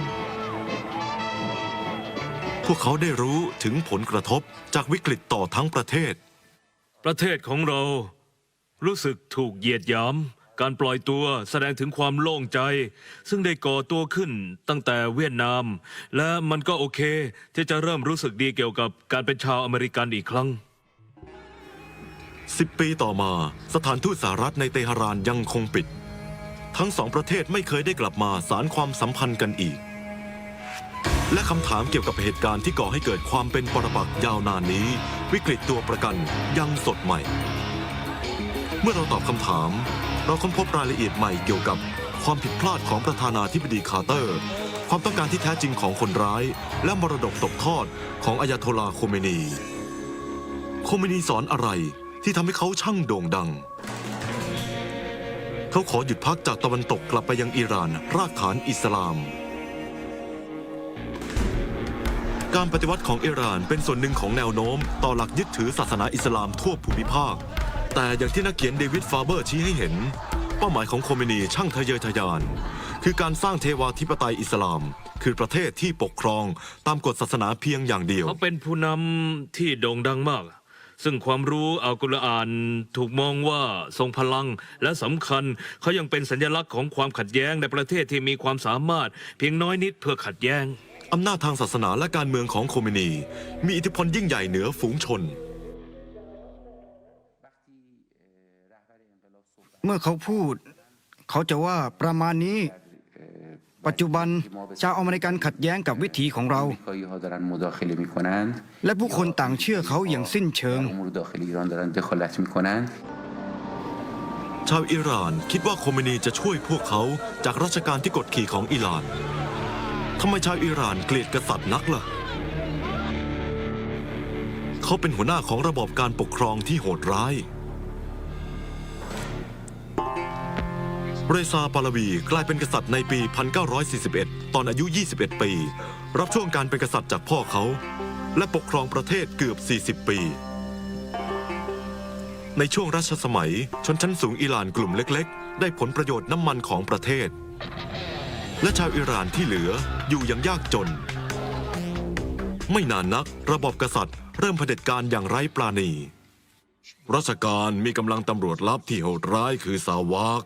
Speaker 1: พวกเขาได้รู้ถึงผลกระทบจากวิกฤตต่อทั้งประเทศ
Speaker 2: ประเทศของเรารู้สึกถูกเหยียดหยาม การปล่อยตัวแสดงถึงความโล่งใจ ซึ่งได้ก่อตัวขึ้นตั้งแต่เวียดนาม และมันก็โอเคที่จะเริ่มรู้สึกดีเกี่ยวกับการเป็นชาวอเมริกันอีกครั้ง
Speaker 1: 10 ปีต่อมาสถานทูตสหรัฐในเตหะรานยังคงปิด ทั้งสองประเทศไม่เคยได้กลับมาสารความสัมพันธ์กันอีก และคำถามเกี่ยวกับเหตุการณ์ที่ก่อให้เกิดความเป็นปรปักษ์ยาวนานนี้ วิกฤตตัวประกันยังสดใหม่ เมื่อเราตอบคำถาม เราค้นพบรายละเอียดใหม่เกี่ยวกับความผิดพลาดของประธานาธิบดีคาร์เตอร์ ความต้องการที่แท้จริงของคนร้าย และมรดกตกทอดของอายาโทลาห์ โคเมนี โคเมนีสอนอะไรที่ทำให้เขาช่างโด่งดัง เขาขอหยุดพักจากตะวันตกกลับไปยังอิหร่าน รากฐานอิสลาม การปฏิวัติของอิหร่านเป็นส่วนหนึ่งของแนวโน้มต่อหลักยึดถือศาสนาอิสลามทั่วภูมิภาค แต่อย่างที่นักเขียนเดวิด ฟาเบอร์ชี้ให้เห็น เป้าหมายของโคเมนีช่างทะเยอทะยาน คือการสร้างเทวาธิปไตยอิสลาม คือประเทศที่ปกครองตามกฎศาสนาเพียงอย่างเดียว
Speaker 2: เขาเป็นผู้นำที่โด่งดังมาก ซึ่งความรู้อัลกุรอานถูกมองว่าทรงพลังและสำคัญ เขายังเป็นสัญลักษณ์ของความขัดแย้งในประเทศที่มีความสามารถเพียงน้อยนิดเพื่อขัดแย้ง
Speaker 1: อำนาจทางศาสนาและการเมืองของโคเมนี มีอิทธิพลยิ่งใหญ่เหนือฝูงชน
Speaker 5: เมื่อเขาพูด เขาจะว่าประมาณนี้ ปัจจุบันชาวอเมริกันขัดแย้งกับวิถีของเรา
Speaker 4: آمریکایی‌ها دارن مداخله میکنند
Speaker 5: และผู้คนต่างเชื่อเขาอย่างสิ้นเชิง
Speaker 4: امور داخل ایران دارن دخالت میکنند
Speaker 1: ชาวอิหร่านคิดว่าโคเมนีจะช่วยพวกเขาจากราชการที่กดขี่ของอิหร่าน ทำไมชาวอิหร่านเกลียดกษัตริย์นักล่ะ เขาเป็นหัวหน้าของระบอบการปกครองที่โหดร้าย เรซา ปาลาวีกลายเป็นกษัตริย์ในปี 1941 ตอนอายุ 21 ปี รับช่วงการเป็นกษัตริย์จากพ่อเขา และปกครองประเทศเกือบ 40 ปี ในช่วงรัชสมัยชนชั้นสูงอิหร่านกลุ่มเล็กๆ ได้ผลประโยชน์น้ำมันของประเทศ และชาวอิหร่านที่เหลืออยู่อย่างยากจน ไม่นานนักระบอบกษัตริย์เริ่มเผด็จการอย่างไร้ปราณี
Speaker 6: ราชการมีกำลังตำรวจลับที่โหดร้ายคือสาวก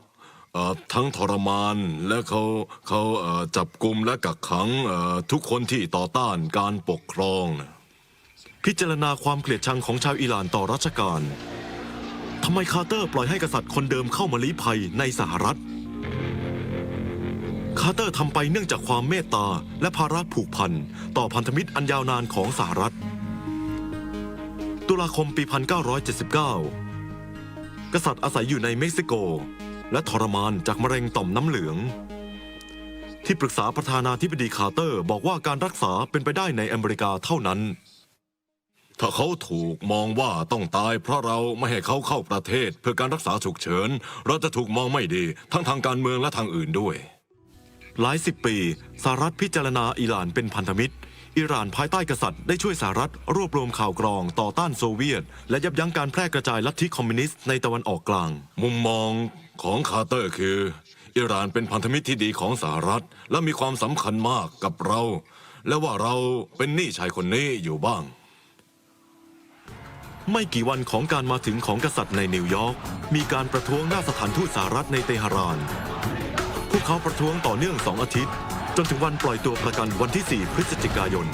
Speaker 6: ทั้งทรมานและเขาจับกุมและกักขังทุกคนที่ต่อต้านการปกครองนะ
Speaker 1: พิจารณาความเกลียดชังของชาวอิหร่านต่อราชการทำไมคาร์เตอร์ปล่อยให้กษัตริย์คนเดิมเข้ามาลี้ภัยในสหรัฐ คาร์เตอร์ทำไปเนื่องจากความเมตตาและภาระผูกพันต่อพันธมิตรอันยาวนานของสหรัฐ ตุลาคมปี 1979 กษัตริย์อาศัยอยู่ในเม็กซิโก และทรมานจากมะเร็งต่อมน้ำเหลือง ที่ปรึกษาประธานาธิบดีคาร์เตอร์บอกว่าการรักษาเป็นไปได้ในอเมริกาเท่านั้น
Speaker 6: ถ้าเขาถูกมองว่าต้องตายเพราะเราไม่ให้เขาเข้าประเทศเพื่อการรักษาฉุกเฉินเราจะถูกมองไม่ดีทั้งทางการเมืองและทางอื่นด้วย
Speaker 1: หลายสิบปีสหรัฐพิจารณาอิหร่านเป็นพันธมิตร อิหร่านภายใต้กษัตริย์ได้ช่วยสหรัฐรวบรวมข่าวกรองต่อต้านโซเวียต และยับยั้งการแพร่กระจายลัทธิคอมมิวนิสต์ในตะวันออกกลาง
Speaker 6: มุมมองของคาร์เตอร์คือ อิหร่านเป็นพันธมิตรที่ดีของสหรัฐและมีความสำคัญมากกับเรา และว่าเราเป็นหนี้ชายคนนี้อยู่บ้าง
Speaker 1: ไม่กี่วันของการมาถึงของกษัตริย์ในนิวยอร์กมีการประท้วงหน้าสถานทูตสหรัฐในเตหะราน พวกเขาประท้วงต่อเนื่อง2 อาทิตย์ จนถึงวันปล่อยตัวประกันวันที่ 4 พฤศจิกายน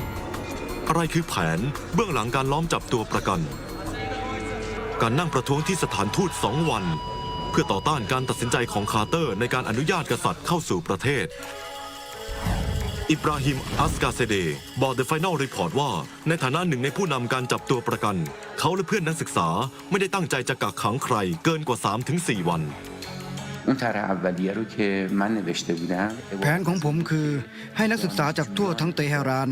Speaker 1: อะไรคือแผนเบื้องหลังการล้อมจับตัวประกัน การนั่งประท้วงที่สถานทูต2 วัน เพื่อต่อต้านการตัดสินใจของคาร์เตอร์ในการอนุญาตกษัตริย์เข้าสู่ประเทศ อิบราฮิม อัสกาเซเดบอก The Final Report ว่าในฐานะหนึ่งในผู้นำการจับตัวประกัน เขาและเพื่อนนักศึกษาไม่ได้ตั้งใจจะกักขังใครเกินกว่า 3-4 วัน
Speaker 4: اون طرح اولیه رو که من نوشته بودم
Speaker 5: แผนของผมคือให้นักศึกษาจากทั่วทั้งเตหะราน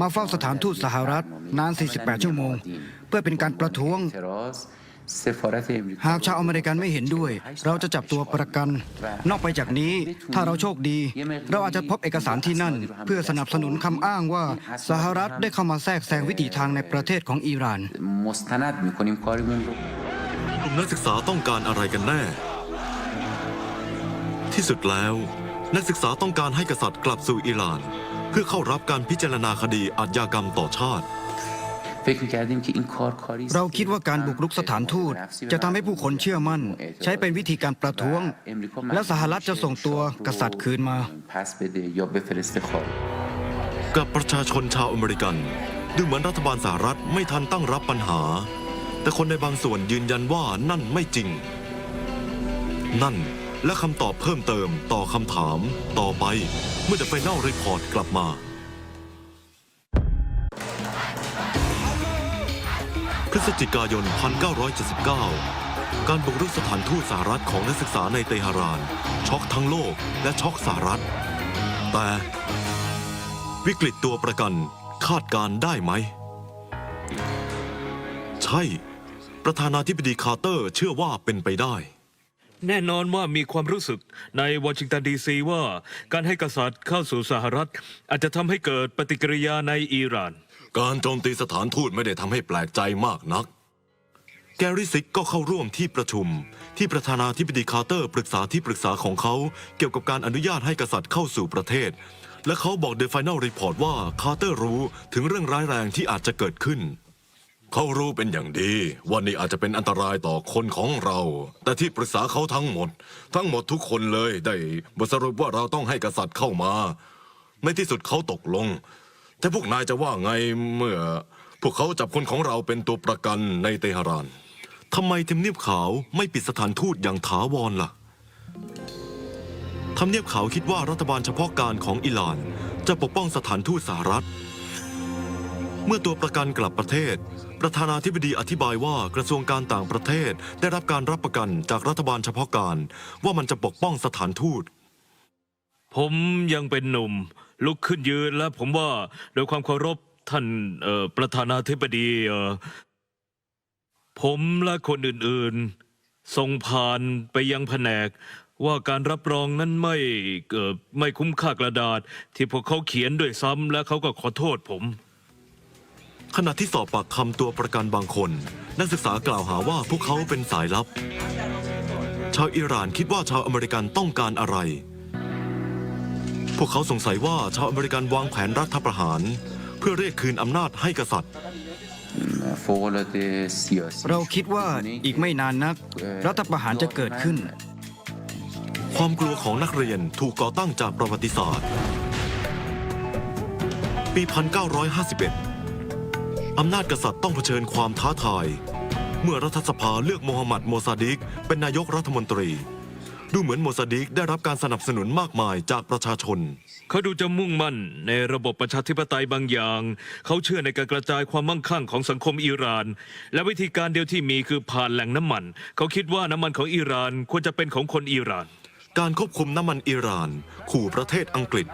Speaker 5: มาเฝ้าสถานทูตสหรัฐนาน 48 ชั่วโมง เพื่อเป็นการประท้วง
Speaker 4: اعتراض سفارت امریکا
Speaker 5: หากชาวอเมริกันไม่เห็นด้วย เราจะจับตัวประกัน นอกไปจากนี้ ถ้าเราโชคดี เราอาจจะพบเอกสารที่นั่น เพื่อสนับสนุนคำอ้างว่าสหรัฐได้เข้ามาแทรกแซงวิถีทางในประเทศของอิหร่าน
Speaker 4: مستند میکنیم کاریمون رو
Speaker 1: กลุ่มนักศึกษาต้องการอะไรกันแน่ ที่สุดแล้ว นักศึกษาต้องการให้กษัตริย์กลับสู่อิหร่าน เพื่อเข้ารับการพิจารณาคดีอาชญากรรมต่อชาติ
Speaker 4: فکر میکردیم که این کار کاری
Speaker 5: เราคิดว่าการบุกรุกสถานทูตจะทำให้ผู้คนเชื่อมั่น ใช้เป็นวิธีการประท้วง และสหรัฐจะส่งตัวกษัตริย์คืนมา
Speaker 4: پس بده یا بفرسته خارج
Speaker 1: กับประชาชนชาวอเมริกัน ดูเหมือนรัฐบาลสหรัฐไม่ทันตั้งรับปัญหา แต่คนในบางส่วนยืนยันว่านั่นไม่จริง นั่นและคำตอบเพิ่มเติมต่อคำถามต่อไปเมื่อ The Final Report กลับมา พฤศจิกายน 1979 การบุกรุกสถานทูตสหรัฐของนักศึกษาในเตหะราน ช็อกทั้งโลกและช็อกสหรัฐ แต่วิกฤตตัวประกันคาดการได้ไหม ใช่ ประธานาธิบดีคาร์เตอร์เชื่อว่าเป็นไปได้
Speaker 2: แน่นอนว่ามีความรู้สึกในวอชิงตันดีซีว่าการให้กษัตริย์เข้าสู่สหรัฐ อาจจะทำให้เกิดปฏิกิริยาในอิหร่าน
Speaker 6: การโจมตีสถานทูตไม่ได้ทำให้แปลกใจมากนัก
Speaker 1: แกรี่ซิกก็เข้าร่วมที่ประชุม ที่ประธานาธิบดีคาร์เตอร์ปรึกษาที่ปรึกษาของเขาเกี่ยวกับการอนุญาตให้กษัตริย์เข้าสู่ประเทศ และเขาบอก The Final Report ว่าคาร์เตอร์รู้ถึงเรื่องร้ายแรงที่อาจจะเกิดขึ้น
Speaker 6: เขารู้เป็นอย่างดีว่านี่อาจจะเป็นอันตรายต่อคนของเรา แต่ที่ปรึกษาเขาทั้งหมดทุกคนเลยได้บทสรุปว่าเราต้องให้กษัตริย์เข้ามา ในที่สุดเขาตกลง แต่พวกนายจะว่าไงเมื่อ พวกเขาจับคนของเราเป็นตัวประกันในเตหะราน
Speaker 1: ทำไมทำเนียบขาวไม่ปิดสถานทูตอย่างถาวรล่ะ ทำเนียบขาวคิดว่ารัฐบาลเฉพาะการของอิหร่านจะปกป้องสถานทูตสหรัฐ เมื่อตัวประกันกลับประเทศ ประธานาธิบดีอธิบายว่ากระทรวงการต่างประเทศได้รับการรับประกันจากรัฐบาลเฉพาะการว่ามันจะปกป้องสถานทูต
Speaker 2: ผมยังเป็นหนุ่มลุกขึ้นยืนและผมว่าโดยความเคารพท่านประธานาธิบดีผมและคนอื่นๆส่งผ่านไปยังแผนกว่าการรับรองนั้นไม่คุ้มค่ากระดาษ ที่พวกเขาเขียนด้วยซ้ำและเขาก็ขอโทษผม
Speaker 1: ขณะที่สอบปากคำตัวประกันบางคน นักศึกษากล่าวหาว่าพวกเขาเป็นสายลับ ชาวอิหร่านคิดว่าชาวอเมริกันต้องการอะไร พวกเขาสงสัยว่าชาวอเมริกันวางแผนรัฐประหาร เพื่อเรียกคืนอำนาจให้กษัตริย์
Speaker 4: فوق‌العاده سیاسی
Speaker 5: เราคิดว่าอีกไม่นานนัก รัฐประหารจะเกิดขึ้น
Speaker 1: ความกลัวของนักเรียนถูกก่อตั้งจากประวัติศาสตร์ ปี 1951 อำนาจกษัตริย์ต้องเผชิญความท้าทาย เมื่อรัฐสภาเลือกโมฮัมหมัดโมซาดิกเป็นนายกรัฐมนตรี ดูเหมือนโมซาดิกได้รับการสนับสนุนมากมายจากประชาชน
Speaker 2: เขาดูจะมุ่งมั่นในระบบประชาธิปไตยบางอย่าง เขาเชื่อในการกระจายความมั่งคั่งของสังคมอิหร่าน และวิธีการเดียวที่มีคือผ่านแหล่งน้ำมัน เขาคิดว่าน้ำมันของอิหร่านควรจะเป็นของคนอิหร่าน
Speaker 1: การควบคุมน้ำมันอิหร่าน ขู่ประเทศอังกฤษ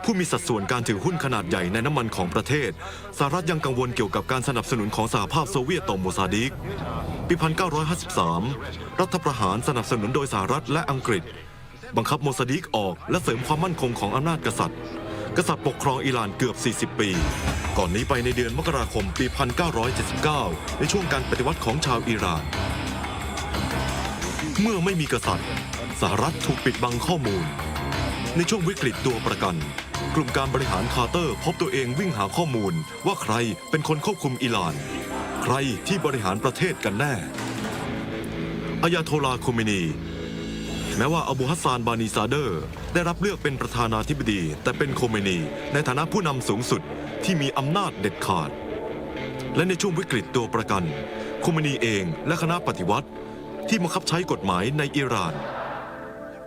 Speaker 1: ผู้มีสัดส่วนการถือหุ้นขนาดใหญ่ในน้ำมันของประเทศสหรัฐยังกังวลเกี่ยวกับการสนับสนุนของสหภาพโซเวียตต่อโมซาดิก ปี 1953 รัฐประหารสนับสนุนโดยสหรัฐและอังกฤษ บังคับโมซาดิกออกและเสริมความมั่นคงของอำนาจกษัตริย์ กษัตริย์ปกครองอิหร่านเกือบ 40 ปี ก่อนหนี้ไปในเดือนมกราคมปี 1979 ในช่วงการปฏิวัติของชาวอิหร่าน เมื่อไม่มีกษัตริย์สหรัฐถูกปิดบังข้อมูล ในช่วงวิกฤตตัวประกัน กลุ่มการบริหารคาร์เตอร์พบตัวเองวิ่งหาข้อมูลว่าใครเป็นคนควบคุมอิหร่าน ใครที่บริหารประเทศกันแน่ อายาโทลาห์ โคเมนี แม้ว่าอบูฮัสซาน บานีซาเดอร์ได้ ได้รับเลือกเป็นประธานาธิบดี แต่เป็นโคเมนีในฐานะผู้นำสูงสุดที่มีอำนาจเด็ดขาด และในช่วงวิกฤตตัวประกันโคเมนีเองและคณะปฏิวัติที่บังคับใช้กฎหมายในอิหร่าน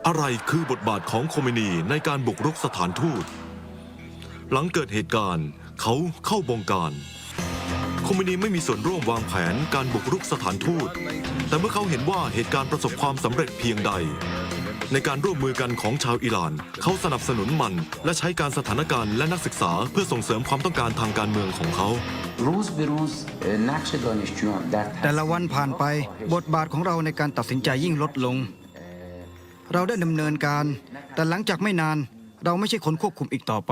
Speaker 1: อะไรคือบทบาทของโคเมนีในการบุกรุกสถานทูตหลังเกิดเหตุการณ์เขาเข้าบงการโคเมนีไม่มีส่วนร่วมวางแผนการบุกรุกสถานทูตแต่เมื่อเขาเห็นว่าเหตุการณ์ประสบความสำเร็จเพียงใดในการร่วมมือกันของชาวอิหร่านเขาสนับสนุนมันและใช้การสถานการณ์และนักศึกษาเพื่อส่งเสริมความต้องการทางการเมืองของเขา
Speaker 4: روز به روز نقش دانشجویان در
Speaker 5: แต่ละวันผ่านไปบทบาทของเราในการตัดสินใจยิ่งลดลง เราได้ดำเนินการ แต่หลังจากไม่นานเราไม่ใช่คนควบคุมอีกต่อไป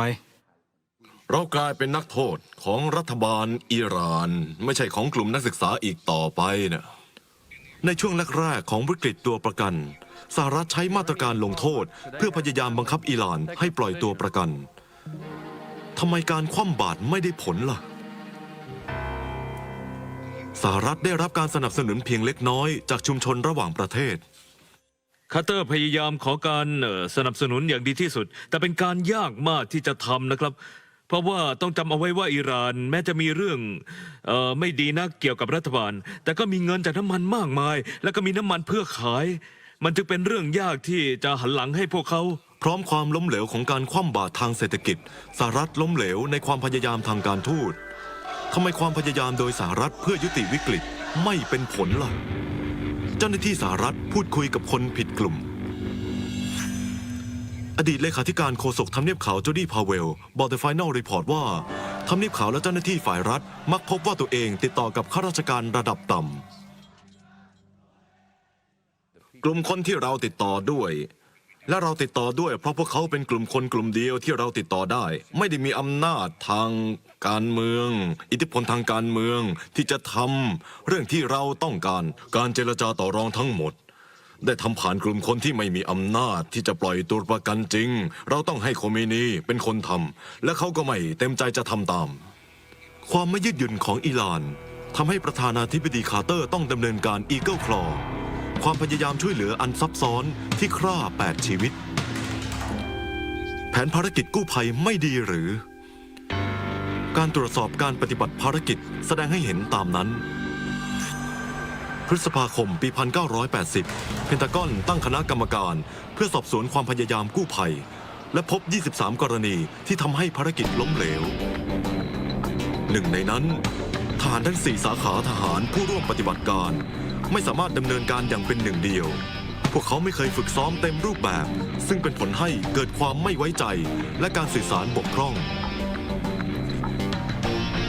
Speaker 6: เรากลายเป็นนักโทษของรัฐบาลอิหร่าน ไม่ใช่ของกลุ่มนักศึกษาอีกต่อไปนะ
Speaker 1: ในช่วงแรกๆของวิกฤตตัวประกันสหรัฐใช้มาตรการลงโทษเพื่อพยายามบังคับอิหร่านให้ปล่อยตัวประกันทำไมการคว่ำบาตรไม่ได้ผลล่ะสหรัฐได้รับการสนับสนุนเพียงเล็กน้อยจากชุมชนระหว่างประเทศ
Speaker 2: คาร์เตอร์พยายามขอการสนับสนุนอย่างดีที่สุด แต่เป็นการยากมากที่จะทำนะครับ เพราะว่าต้องจำเอาไว้ว่าอิหร่านแม้จะมีเรื่องไม่ดีนักเกี่ยวกับรัฐบาล แต่ก็มีเงินจากน้ำมันมากมาย และก็มีน้ำมันเพื่อขาย มันจึงเป็นเรื่องยากที่จะหันหลังให้พวกเขา
Speaker 1: พร้อมความล้มเหลวของการคว่ำบาตรทางเศรษฐกิจสหรัฐล้มเหลวในความพยายามทางการทูตทำไมความพยายามโดยสหรัฐเพื่อยุติวิกฤตไม่เป็นผลล่ะเจ้าหน้าที่สหรัฐพูดคุยกับคนผิดกลุ่มอดีตเลขาธิการโฆษกทำเนียบขาวจูดี้พาเวลบอก The Final Report ว่าทำเนียบขาวและเจ้าหน้าที่ฝ่ายรัฐมักพบว่าตัวเองติดต่อกับข้าราชการระดับต่ำ
Speaker 6: กลุ่มคนที่เราติดต่อด้วย และเราติดต่อด้วยเพราะพวกเขาเป็นกลุ่มคนกลุ่มเดียวที่เราติดต่อได้ไม่ได้มีอำนาจทางการเมืองอิทธิพลทางการเมืองที่จะทำเรื่องที่เราต้องการเจรจาต่อรองทั้งหมดได้ทำผ่านกลุ่มคนที่ไม่มีอำนาจที่จะปล่อยตัวประกันจริงเราต้องให้โคเมนีเป็นคนทำและเขาก็ไม่เต็มใจจะทำตาม
Speaker 1: ความไม่ยืดหยุ่นของอิหร่านทำให้ประธานาธิบดีคาร์เตอร์ต้องดำเนินการอีเกิลคลอความพยายามช่วยเหลืออันซับซ้อนที่ฆ่า8 ชีวิตแผนภารกิจกู้ภัยไม่ดีหรือการตรวจสอบการปฏิบัติภารกิจแสดงให้เห็นตามนั้นพฤษภาคมปี 1980 เพนทากอนตั้งคณะกรรมการเพื่อสอบสวนความพยายามกู้ภัยและพบ 23 กรณีที่ทำให้ภารกิจล้มเหลวหนึ่งในนั้นทหารทั้ง 4 สาขาทหารผู้ร่วมปฏิบัติการไม่สามารถดำเนินการอย่างเป็นหนึ่งเดียวพวกเขาไม่เคยฝึกซ้อมเต็มรูปแบบซึ่งเป็นผลให้เกิดความไม่ไว้ใจและการสื่อสารบกพร่อง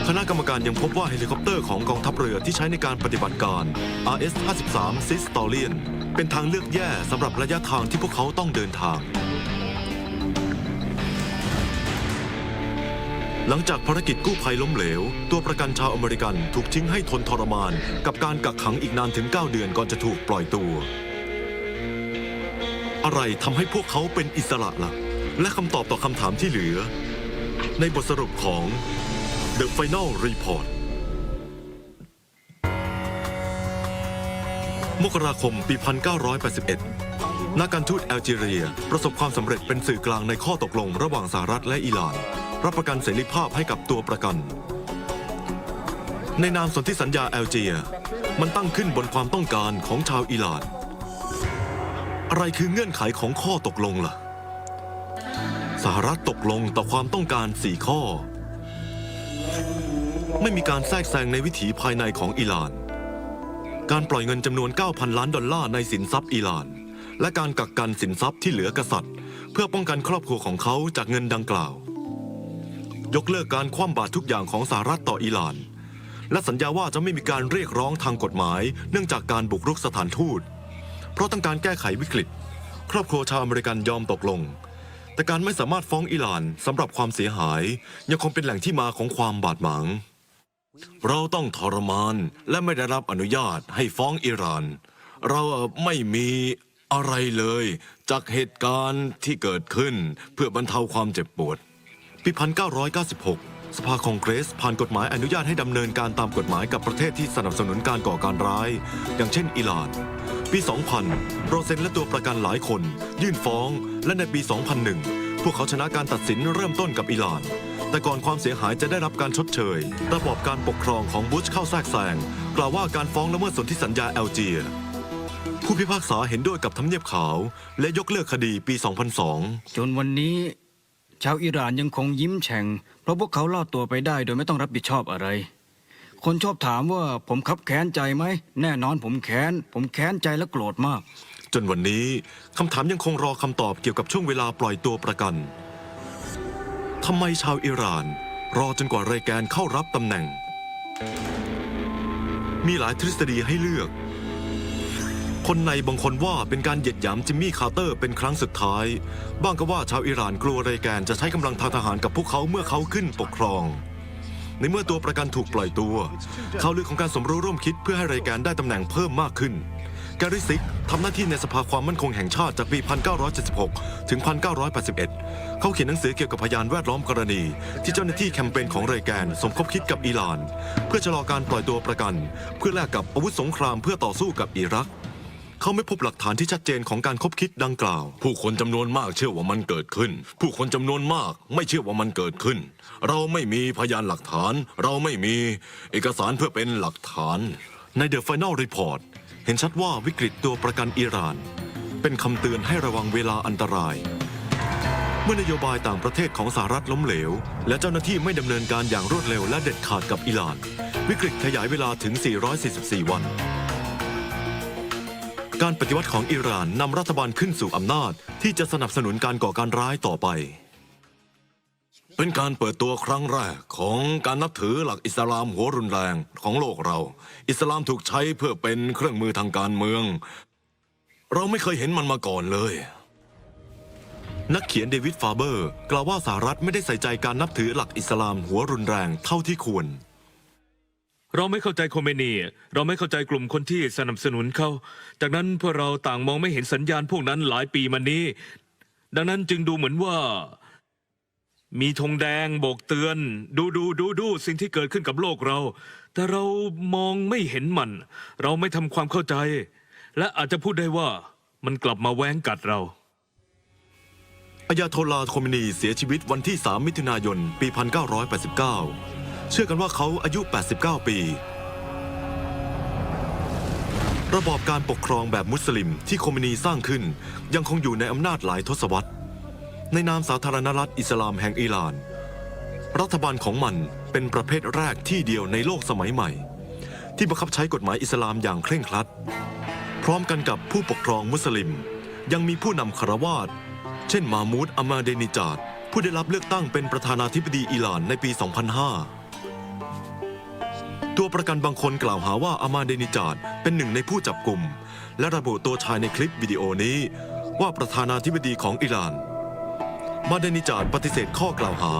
Speaker 1: คณะกรรมการยังพบว่าเฮลิคอปเตอร์ของกองทัพเรือที่ใช้ในการปฏิบัติการ RS-53 Sistolian เป็นทางเลือกแย่สำหรับระยะทางที่พวกเขาต้องเดินทางหลังจากภารกิจกู้ภัยล้มเหลวตัวประกันชาวอเมริกันถูกทิ้งให้ทนทรมานกับการกักขังอีกนานถึง 9 เดือนก่อนจะถูกปล่อยตัวอะไรทำให้พวกเขาเป็นอิสระล่ะและคำตอบต่อคำถามที่เหลือในบทสรุปของ The Final Report มกราคมปี 1981 นักการทูตแอลจีเรียประสบความสำเร็จเป็นสื่อกลางในข้อตกลงระหว่างสหรัฐและอิหร่านรับประกันเสรีภาพให้กับตัวประกันในนามสนธิสัญญาแอลเจียมันตั้งขึ้นบนความต้องการของชาวอิหร่านอะไรคือเงื่อนไขของข้อตกลงล่ะสหรัฐตกลงต่อความต้องการ4 ข้อไม่มีการแทรกแซงในวิถีภายในของอิหร่านการปล่อยเงินจำนวน 9,000 ล้านดอลลาร์ในสินทรัพย์อิหร่านและการกักกันสินทรัพย์ที่เหลือกษัตริย์เพื่อป้องกันครอบครัวของเขาจากเงินดังกล่าวยกเลิกการคว่ำบาตรทุกอย่างของสหรัฐต่ออิหร่านและสัญญาว่าจะไม่มีการเรียกร้องทางกฎหมายเนื่องจากการบุกรุกสถานทูตเพราะต้องการแก้ไขวิกฤตครอบครัวชาวอเมริกันยอมตกลงแต่การไม่สามารถฟ้องอิหร่านสำหรับความเสียหายยังคงเป็นแหล่งที่มาของความบาดหมางเราต้องทรมานและไม่ได้รับอนุญาตให้ฟ้องอิหร่านเราไม่มีอะไรเลยจากเหตุการณ์ที่เกิดขึ้นเพื่อบรรเทาความเจ็บปวดปี 1996 สภาคองเกรสผ่านกฎหมายอนุญาตให้ดำเนินการตามกฎหมายกับประเทศที่สนับสนุนการก่อการร้ายอย่างเช่นอิหร่านปี 2000 โรเซนและตัวประกันหลายคนยื่นฟ้อง และในปี 2001 พวกเขาชนะการตัดสินเริ่มต้นกับอิหร่าน แต่ก่อนความเสียหายจะได้รับการชดเชย ระบอบการปกครองของบุชเข้าแทรกแซงกล่าวว่าการฟ้องละเมิดสนธิสัญญาแอลจีร์ผู้พิพากษาเห็นด้วยกับทำเนียบขาว และยกเลิกคดีปี 2002
Speaker 5: จนวันนี้ ชาวอิหร่านยังคงยิ้มแฉ่งเพราะพวกเขารอดตัวไปได้โดยไม่ต้องรับผิดชอบอะไร คนชอบถามว่าผมคับแค้นใจไหมแน่นอนผมแค้นใจและโกรธมาก
Speaker 1: จนวันนี้คำถามยังคงรอคำตอบเกี่ยวกับช่วงเวลาปล่อยตัวประกันทำไมชาวอิหร่านรอจนกว่าเรแกนเข้ารับตำแหน่ง มีหลายทฤษฎีให้เลือก คนในบางคนว่าเป็นการเหยียดหยามจิมมี่คาร์เตอร์เป็นครั้งสุดท้าย บ้างก็ว่าชาวอิหร่านกลัวเรแกนจะใช้กำลังทางทหารกับพวกเขาเมื่อเขาขึ้นปกครอง ในเมื่อตัวประกันถูกปล่อยตัวข่าวลือของการสมรู้ร่วมคิดเพื่อให้เรแกนได้ตำแหน่งเพิ่มมากขึ้น แกริซิกทำหน้าที่ในสภาความมั่นคงแห่งชาติจากปี 1976 ถึง 1981 เขาเขียนหนังสือเกี่ยวกับพยานแวดล้อมกรณี ที่เจ้าหน้าที่แคมเปญของเรแกนสมคบคิดกับอิหร่าน เพื่อชะลอการปล่อยตัวประกัน เพื่อแลกกับอาวุธสงครามเพื่อต่อสู้กับอิรัก เขาไม่พบหลักฐานที่ชัดเจนของการคบคิดดังกล่าว
Speaker 6: ผู้คนจำนวนมากเชื่อว่ามันเกิดขึ้น ผู้คนจำนวนมากไม่เชื่อว่ามันเกิดขึ้น เราไม่มีพยานหลักฐาน เราไม่มีเอกสารเพื่อเป็นหลักฐาน
Speaker 1: ใน The Final Report เห็นชัดว่าวิกฤตตัวประกันอิหร่าน เป็นคำเตือนให้ระวังเวลาอันตราย เมื่อนโยบายต่างประเทศของสหรัฐล้มเหลว และเจ้าหน้าที่ไม่ดำเนินการอย่างรวดเร็วและเด็ดขาดกับอิหร่าน วิกฤตขยายเวลาถึง 444 วัน การปฏิวัติของอิหร่านนำรัฐบาลขึ้นสู่อำนาจที่จะสนับสนุนการก่อการร้ายต่อไป
Speaker 6: เป็นการเปิดตัวครั้งแรกของการนับถือหลักอิสลามหัวรุนแรงของโลกเรา อิสลามถูกใช้เพื่อเป็นเครื่องมือทางการเมือง เราไม่เคยเห็นมันมาก่อนเลย
Speaker 1: นักเขียนเดวิดฟาเบอร์กล่าวว่าสหรัฐไม่ได้ใส่ใจการนับถือหลักอิสลามหัวรุนแรงเท่าที่ควร
Speaker 2: เราไม่เข้าใจโคเมนี เราไม่เข้าใจกลุ่มคนที่สนับสนุนเขา จากนั้นพวกเราต่างมองไม่เห็นสัญญาณพวกนั้นหลายปีมานี้ ดังนั้นจึงดูเหมือนว่า มีธงแดงโบกเตือน ดูสิ่งที่เกิดขึ้นกับโลกเรา แต่เรามองไม่เห็นมัน เราไม่ทำความเข้าใจ และอาจจะพูดได้ว่ามันกลับมาแว้งกัดเรา
Speaker 1: อายาโทลาห์โคเมนีเสียชีวิตวันที่ 3 มิถุนายน ปี 1989 เชื่อกันว่าเขาอายุ 89 ปี ระบอบการปกครองแบบมุสลิมที่โคเมนีสร้างขึ้นยังคงอยู่ในอำนาจหลายทศวรรษ ในนามสาธารณรัฐอิสลามแห่งอิหร่าน รัฐบาลของมันเป็นประเภทแรกที่เดียวในโลกสมัยใหม่ ที่บังคับใช้กฎหมายอิสลามอย่างเคร่งครัด พร้อมกันกับผู้ปกครองมุสลิม ยังมีผู้นำคารวาสเช่นมามูดอามาเดนิจาดผู้ได้รับเลือกตั้งเป็นประธานาธิบดีอิหร่านในปี 2005 ตัวประกันบางคนกล่าวหาว่าอามาเดนิจาดเป็นหนึ่งในผู้จับกลุ่ม และระบุตัวชายในคลิปวิดีโอนี้ว่าประธานาธิบดีของอิหร่าน มาเดนิจาดปฏิเสธข้อกล่าวหา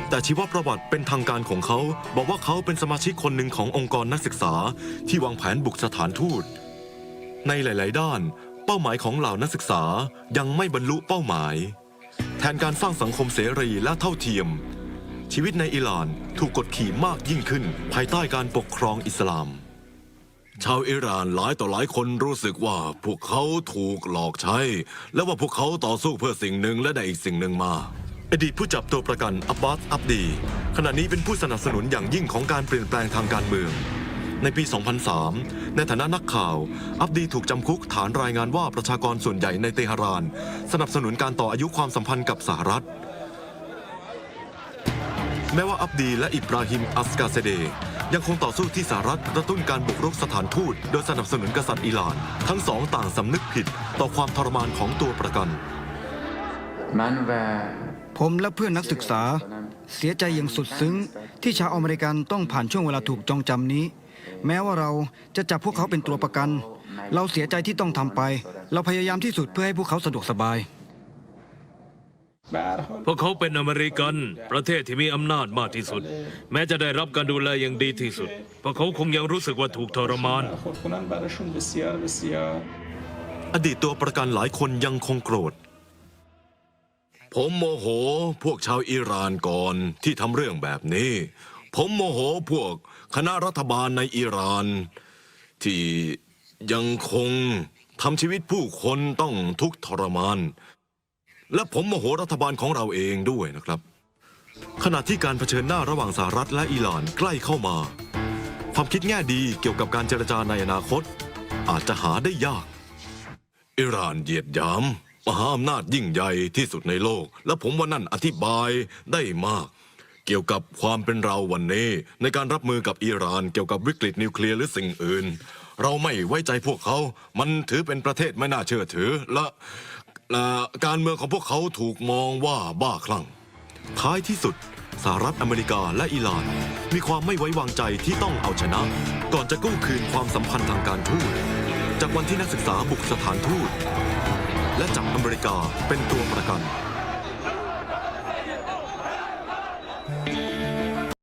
Speaker 1: แต่ชีวประวัติเป็นทางการของเขาบอกว่าเขาเป็นสมาชิกคนหนึ่งขององค์กรนักศึกษาที่วางแผนบุกสถานทูต ในหลาย ๆ ด้านเป้าหมายของเหล่านักศึกษายังไม่บรรลุเป้าหมาย แทนการสร้างสังคมเสรีและเท่าเทียม ชีวิตในอิหร่านถูกกดขี่มากยิ่งขึ้นภายใต้การปกครองอิสลาม
Speaker 6: ชาวอิหร่านหลายต่อหลายคนรู้สึกว่าพวกเขาถูกหลอกใช้ และว่าพวกเขาต่อสู้เพื่อสิ่งหนึ่งและได้อีกสิ่งหนึ่งมา
Speaker 1: อดีตผู้จับตัวประกันอับบาส อับดี ขณะนี้เป็นผู้สนับสนุนอย่างยิ่งของการเปลี่ยนแปลงทางการเมือง ในปี 2003 ในฐานะนักข่าว อับดีถูกจำคุกฐานรายงานว่าประชากรส่วนใหญ่ในเตหะราน สนับสนุนการต่ออายุความสัมพันธ์กับสหรัฐ แม้ว่าอับดีและอิบราฮิม อัสกาเซเดยังคงต่อสู้ที่สหรัฐกระตุ้นการบุกรุกสถานทูตโดยสนับสนุนกษัตริย์อิหร่าน ทั้งสองต่างสำนึกผิดต่อความทรมานของตัวประกัน
Speaker 4: من و
Speaker 5: ผมและเพื่อนนักศึกษาเสียใจอย่างสุดซึ้งที่ชาวอเมริกันต้องผ่านช่วงเวลาถูกจองจำนี้ แม้ว่าเราจะจับพวกเขาเป็นตัวประกัน เราเสียใจที่ต้องทำไป เราพยายามที่สุดเพื่อให้พวกเขาสะดวกสบาย
Speaker 2: เพราะเขาเป็นอเมริกันประเทศที่มีอำนาจมากที่สุด แม้จะได้รับการดูแลอย่างดีที่สุด เพราะเขาคงยังรู้สึกว่าถูกทรมาน
Speaker 1: อดีตตัวประกันหลายคนยังคงโกรธ
Speaker 6: ผมโมโหพวกชาวอิหร่านก่อนที่ทำเรื่องแบบนี้ ผมโมโหพวกคณะรัฐบาลในอิหร่าน ที่ยังคงทำชีวิตผู้คนต้องทุกข์ทรมาน และผมโมโหรัฐบาลของเราเองด้วยนะครับ
Speaker 1: ขณะที่การเผชิญหน้าระหว่างสหรัฐและอิหร่านใกล้เข้ามา ความคิดแง่ดีเกี่ยวกับการเจรจาในอนาคต อาจจะหาได้ยาก
Speaker 6: อิหร่านเหยียดหยามมหาอำนาจยิ่งใหญ่ที่สุดในโลก และผมว่านั่นอธิบายได้มาก เกี่ยวกับความเป็นเราวันนี้ ในการรับมือกับอิหร่านเกี่ยวกับวิกฤตนิวเคลียร์หรือสิ่งอื่น เราไม่ไว้ใจพวกเขา มันถือเป็นประเทศไม่น่าเชื่อถือ และการเมืองของพวกเขาถูกมองว่าบ้าคลั่ง
Speaker 1: ท้ายที่สุดสหรัฐอเมริกาและอิหร่านมีความไม่ไว้วางใจที่ต้องเอาชนะ ก่อนจะกู้คืนความสัมพันธ์ทางการทูตจากวันที่นักศึกษาบุกสถานทูตและจับอเมริกาเป็นตัวประกัน